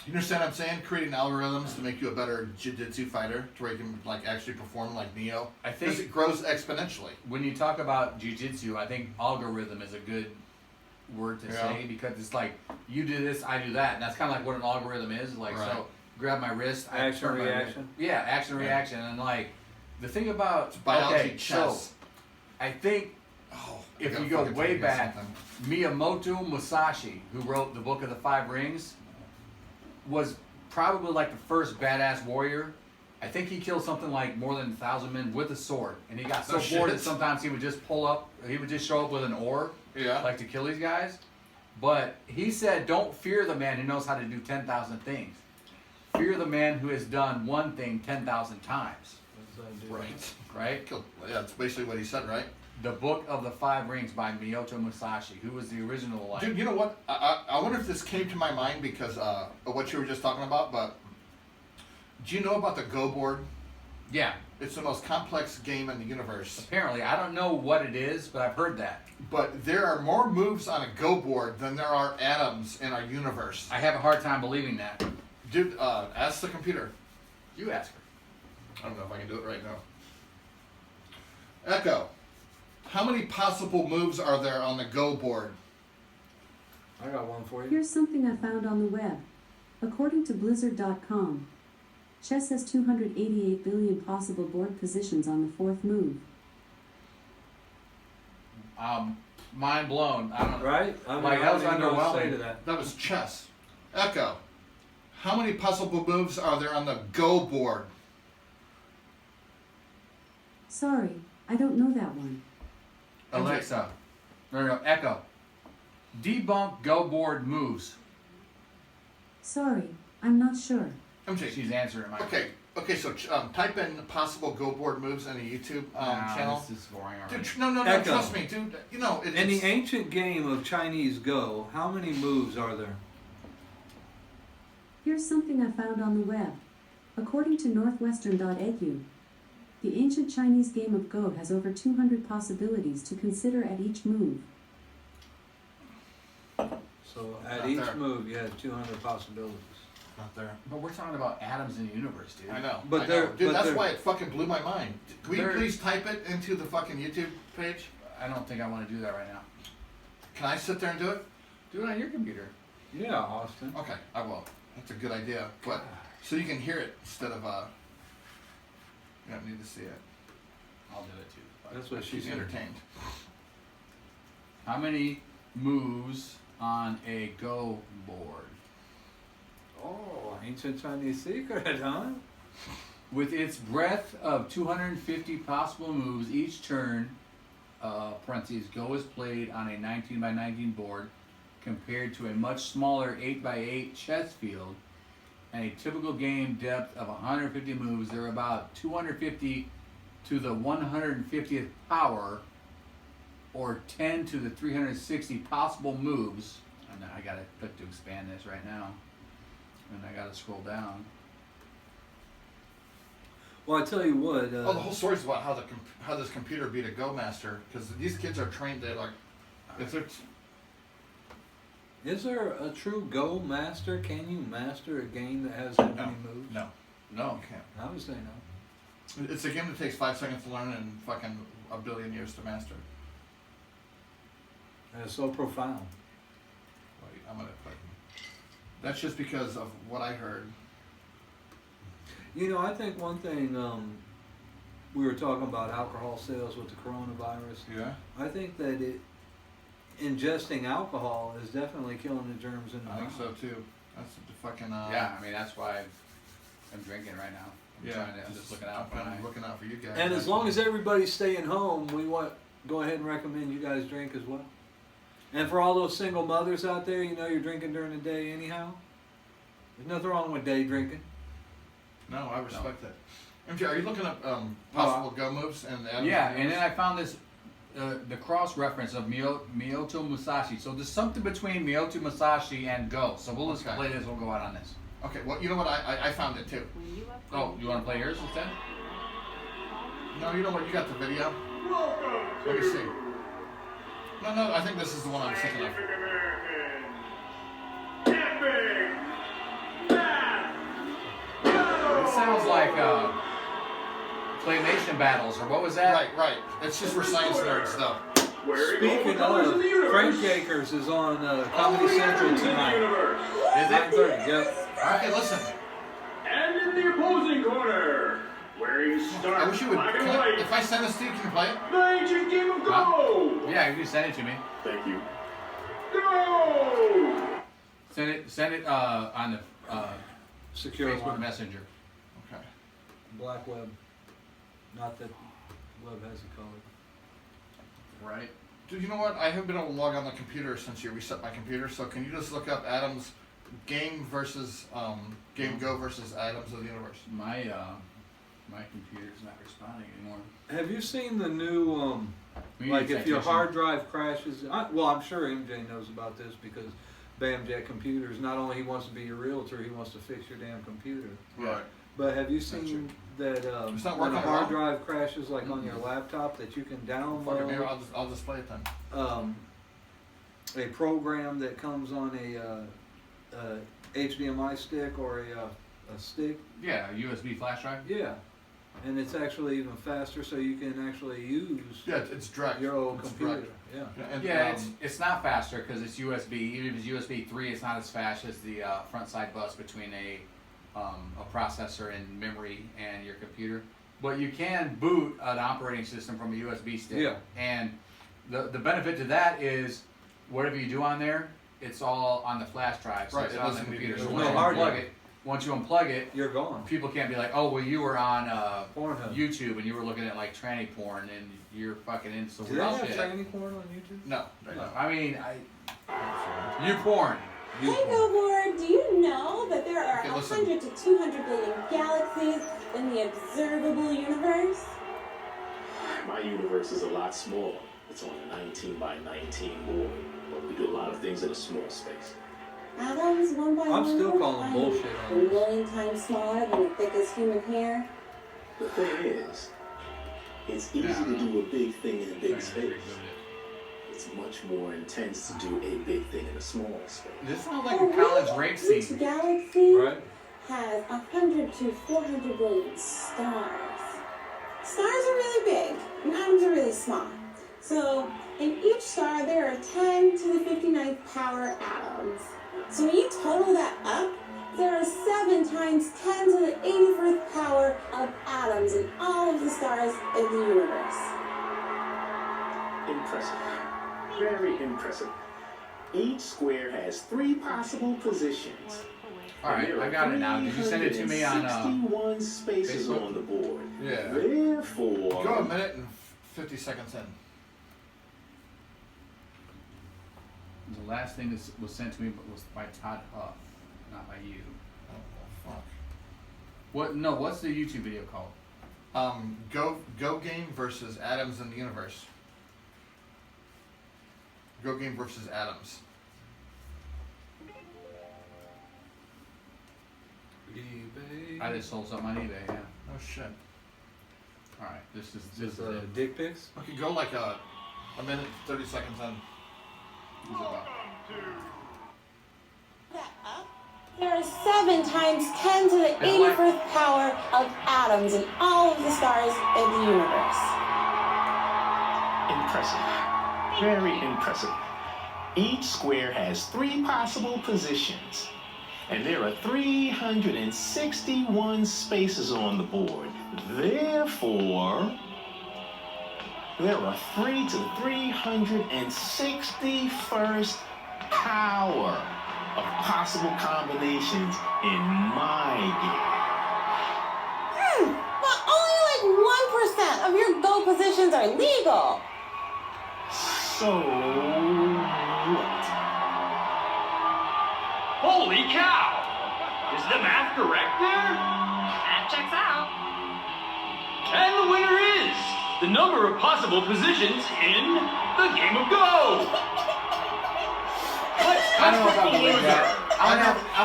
You understand what I'm saying? Creating algorithms to make you a better jiu-jitsu fighter, to where you can like actually perform like Neo. I think- Because it grows exponentially. When you talk about jiu-jitsu, I think algorithm is a good word to Yeah. say because it's like you do this, I do that, and that's kind of like what an algorithm is. Like Right. so, grab my wrist, I Action, turn my wrist. reaction. Yeah, action, Yeah. reaction, and like the thing about biology okay, chess. so I think if gotta you go fucking way tell me back, something. Miyamoto Musashi, who wrote the Book of the Five Rings, was probably like the first badass warrior. I think he killed something like more than 1,000 men with a sword, and he got so No bored shit. that sometimes he would just show up with an oar, Yeah. like to kill these guys. But he said, "Don't fear the man who knows how to do 10,000 things. Fear the man who has done one thing 10,000 times." Right. Right? Yeah, that's basically what he said, right? The Book of the Five Rings by Miyamoto Musashi, who was the original like. Dude, you know what? I wonder if this came to my mind because of what you were just talking about, but do you know about the Go board? Yeah. It's the most complex game in the universe. Apparently, I don't know what it is, but I've heard that. But there are more moves on a Go board than there are atoms in our universe. I have a hard time believing that. Dude, ask the computer. You ask her. I don't know if I can do it right now. Echo, how many possible moves are there on the Go board? I got one for you. Here's something I found on the web. According to Blizzard.com, chess has 288 billion possible board positions on the fourth move. Mind blown. I don't know. Right? I mean, Like, I that was don't even know what to say to underwhelming. that. That was chess. Echo, how many possible moves are there on the Go board? Sorry, I don't know that one. Alexa. No, Echo. Debunk Go board moves. Sorry, I'm not sure. MJ. She's answering my. Okay, so type in possible Go board moves in the YouTube channel. This is boring already. Dude, no, Echo. trust me, dude. You know, In the ancient game of Chinese Go, how many moves are there? Here's something I found on the web. According to Northwestern.edu, The ancient Chinese game of Go has over 200 possibilities to consider at each move. So at each move, you have 200 possibilities. Not there. But we're talking about atoms in the universe, dude. I know. But I they're- know. Dude, but that's they're- why it fucking blew my mind. Can we They're- please type it into the fucking YouTube page? I don't think I want to do that right now. Can I sit there and do it? Do it on your computer. Yeah, Austin. Okay, I will. That's a good idea. But so you can hear it instead of you don't need to see it. I'll do it too. That's what She's she's entertained. How many moves on a Go board? Oh, ancient Chinese secret, huh? With its breadth of 250 possible moves each turn, parentheses, Go is played on a 19 by 19 board compared to a much smaller 8 by 8 chess field, and a typical game depth of 150 moves. There are about 250 to the 150th power, or 10 to the 360 possible moves. And I gotta click to expand this right now, and I gotta scroll down. Well, I tell you what. Oh, the whole story's about how this computer beat a Go master, because these kids are trained. They're like, if they're Is there a true Go master? Can you master a game that has that many moves? no, you can't. I would say no. It's a game that takes 5 seconds to learn and fucking a billion years to master. And it's so profound. Wait, I'm gonna click. That's just because of what I heard. You know, I think one thing, we were talking about alcohol sales with the coronavirus. Yeah. I think that ingesting alcohol is definitely killing the germs in the I think body. so too. That's the fucking. Yeah, I mean that's why I'm drinking right now. I'm just looking out for I'm looking out for you guys. And as long as everybody's staying home, we want go ahead and recommend you guys drink as well. And for all those single mothers out there, you know you're drinking during the day anyhow. There's nothing wrong with day drinking. No, I respect that. MJ, are you looking up possible Go moves and Adam's Yeah, moves? and then I found this the cross reference of Miyoto Musashi. So there's something between Miyoto Musashi and Go. So we'll just play this. We'll go out on this. Okay. Well, you know what? I found it too. Oh, you want to play yours instead? No, you know what? You got the video. Let me see. No, I think this is the one I'm thinking of. It sounds like claymation battles, or what was that? Right. It's just for science nerds, though. Speaking of, Frank Akers is on Comedy Central tonight. Is it? 9:30, yep. Okay, listen. And in the opposing corner, wearing stark I wish you would. black and white, If I send this to you, can you play it? the ancient game of Go! Yeah, you can send it to me. Thank you. Go! Send it on the Secure Facebook one. Messenger. Okay. Black web. Not that web has a color. Right. Dude, you know what? I haven't been able to log on the computer since you reset my computer. So can you just look up Adam's game versus Game Go versus Atoms of the Universe? My computer's not responding anymore. Have you seen the new, We need like a if your technician. hard drive crashes, well, I'm sure MJ knows about this because Bamjet Computers, not only he wants to be your realtor, he wants to fix your damn computer. Right. But have you seen that It's not when working a at hard all? drive crashes like on your laptop that you can Fucking here, download I'll just play it then. a program that comes on a HDMI stick or a stick? Yeah, a USB flash drive. Yeah. And it's actually even faster, so you can actually use it's direct. your old It's computer. direct. Yeah. And, Yeah, it's not faster because it's USB. Even if it's USB 3, it's not as fast as the front side bus between a processor and memory and your computer. But you can boot an operating system from a USB stick. Yeah. And the benefit to that is whatever you do on there, it's all on the flash drive. So Right, it's it on the doesn't need computer. to So be- once No you hard unplug drive. it, once you unplug it, You're gone. people can't be like, oh, well, you were on Pornhub. YouTube and you were looking at like tranny porn and you're fucking into some Do they weird have shit. tranny porn on YouTube? No, they don't. I mean, you porn. Hey, Go Board, do you know that there are Okay, listen. 100 to 200 billion galaxies in the observable universe? My universe is a lot smaller. It's on a 19 by 19 board, but we do a lot of things in a small space. Atoms, one by one. I'm still calling bullshit on A million times smaller than the thickest human hair. The thing is, It's easy to do a big thing in a big space. It's much more intense to do a big thing in a small space. This sounds like a college rape scene. Each galaxy Right. has 100 to 400 billion stars. Stars are really big, and atoms are really small. So, in each star, there are 10 to the 59th power atoms. So when you total that up, there are 7 times 10 to the 81st power of atoms in all of the stars in the universe. Impressive. Very impressive. Each square has 3 possible positions. Alright, I got it now. Did you send it to me on 61 spaces Facebook? on the board. Yeah. Therefore, Go a minute and 50 seconds in. The last thing that was sent to me was by Todd Huff, not by you. Oh, fuck. What? No, what's the YouTube video called? Go Game versus Atoms in the Universe. Go Game versus Atoms. eBay. I just sold something on eBay, yeah. Oh shit. Alright, this is it. Dick pics? Okay, go like a minute, 30 seconds in. There are 7 times 10 to the 81st power of atoms in all of the stars in the universe. impressive. Very impressive. Each square has 3 possible positions. And there are 361 spaces on the board. Therefore, there are 3 to the 361st power of possible combinations in my game. But only like 1% of your go positions are legal. So what? Holy cow! Is the math correct there? That checks out. And the winner is the number of possible positions in the game of Go! I don't know if I believe that. I'm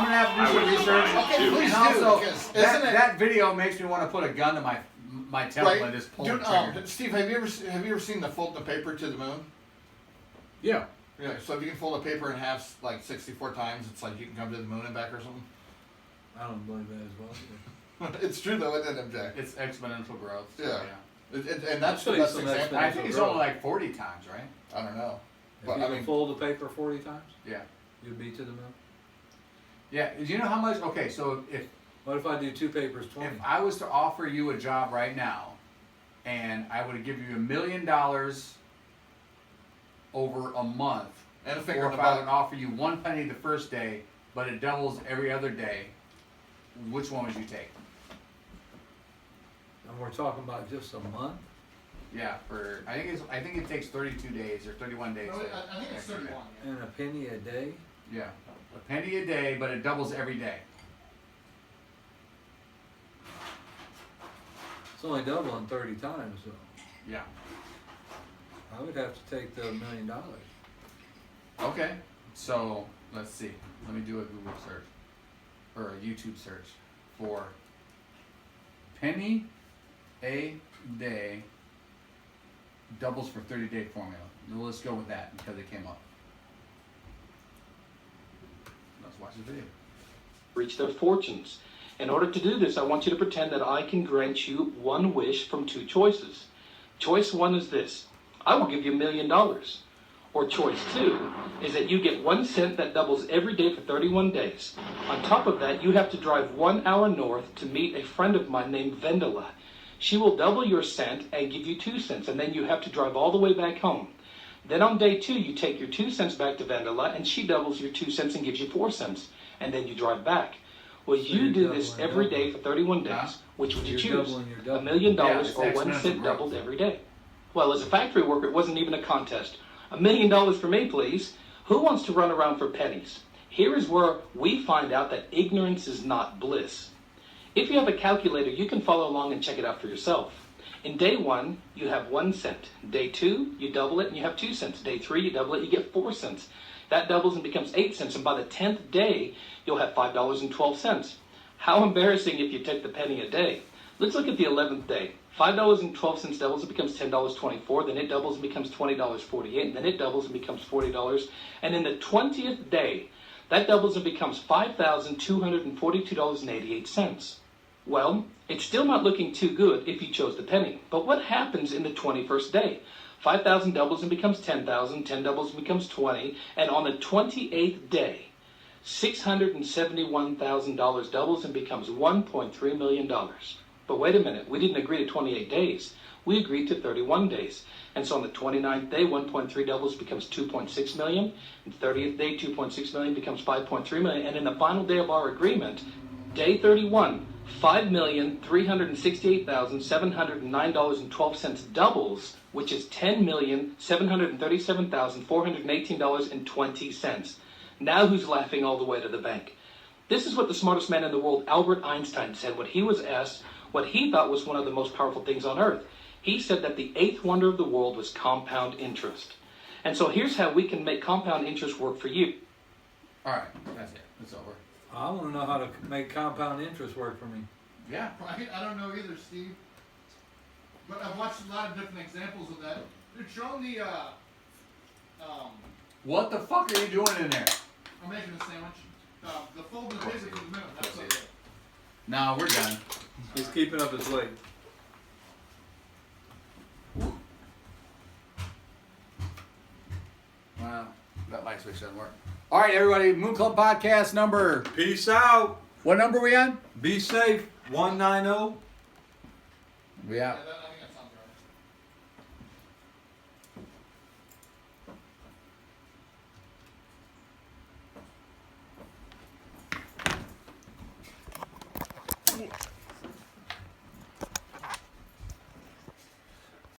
gonna have to do some research. Okay, please And do, also, because that video makes me want to put a gun to my temple and just pull the trigger. Steve, have you ever seen the fold the paper to the moon? Yeah. Yeah. So if you can fold a paper in half like 64 times, it's like you can come to the moon and back or something. I don't believe that as well. It's true though, isn't it, MJ? It's exponential growth. So Yeah. yeah. And that's I'll the show you best some example. I think it's only like 40 times, right? I don't know. If But you I can mean, fold the paper 40 times, Yeah. you'd be to the moon. Yeah. Do you know how much? Okay, so if What if I do 2 papers 20? If I was to offer you a job right now, and I would give you $1 million over a month, and a finger or in if the I butt. would offer you 1 penny the first day, but it doubles every other day, which one would you take? And we're talking about just a month? Yeah, I think it takes 32 days or 31 days. No, I think it's 31. And a penny a day? Yeah, a penny a day, but it doubles every day. It's only doubling 30 times, so Yeah. I would have to take the $1 million. Okay, so let's see. Let me do a Google search or a YouTube search for penny a day doubles for 30-day formula. Let's go with that because it came up. Let's watch the video. Reach their fortunes. In order to do this, I want you to pretend that I can grant you one wish from 2 choices. Choice 1 is this: I will give you $1 million. Or choice 2 is that you get 1 cent that doubles every day for 31 days. On top of that, you have to drive 1 hour north to meet a friend of mine named Vendela. She will double your cent and give you 2 cents, and then you have to drive all the way back home. Then on day 2, you take your 2 cents back to Vendela, and she doubles your 2 cents and gives you 4 cents, and then you drive back. Well, So you you're do this doubling, every day for 31 days. Which would you You're choose? doubling, $1 million Yeah, it's or 1 exponential cent growth. doubled every day? Well, as a factory worker, it wasn't even a contest. $1 million for me, please. Who wants to run around for pennies? Here is where we find out that ignorance is not bliss. If you have a calculator, you can follow along and check it out for yourself. In day 1, you have 1 cent. Day 2, you double it and you have 2 cents. Day 3, you double it, you get 4 cents. That doubles and becomes 8 cents, and by the 10th day, you'll have $5.12. How embarrassing if you take the penny a day. Let's look at the 11th day. $5.12 doubles, it becomes $10.24. Then it doubles and becomes $20.48. And then it doubles and becomes $40. And in the 20th day, that doubles and becomes $5,242.88. Well, it's still not looking too good if you chose the penny. But what happens in the 21st day? 5,000 doubles and becomes 10,000. 10 doubles and becomes 20. And on the 28th day, $671,000 doubles and becomes $1.3 million. But wait a minute, we didn't agree to 28 days. We agreed to 31 days. And so on the 29th day, 1.3 doubles becomes 2.6 million. And 30th day, 2.6 million becomes 5.3 million. And in the final day of our agreement, day 31, $5,368,709.12 doubles, which is $10,737,418.20. Now who's laughing all the way to the bank? This is what the smartest man in the world, Albert Einstein, said when he was asked what he thought was one of the most powerful things on earth. He said that the eighth wonder of the world was compound interest. And so here's how we can make compound interest work for you. All right, that's it. It's over. I want to know how to make compound interest work for me. Yeah, I don't know either, Steve. But I've watched a lot of different examples of that. Dude, show them the, What the fuck are you doing in there? I'm making a sandwich. The fold of the physics of the moon. That's what it is. No, we're done. He's keeping up his weight. Wow, that light switch doesn't work. All right, everybody, Moon Club Podcast number. Peace out. What number are we on? Be safe. 190. We out. I think that sounds right.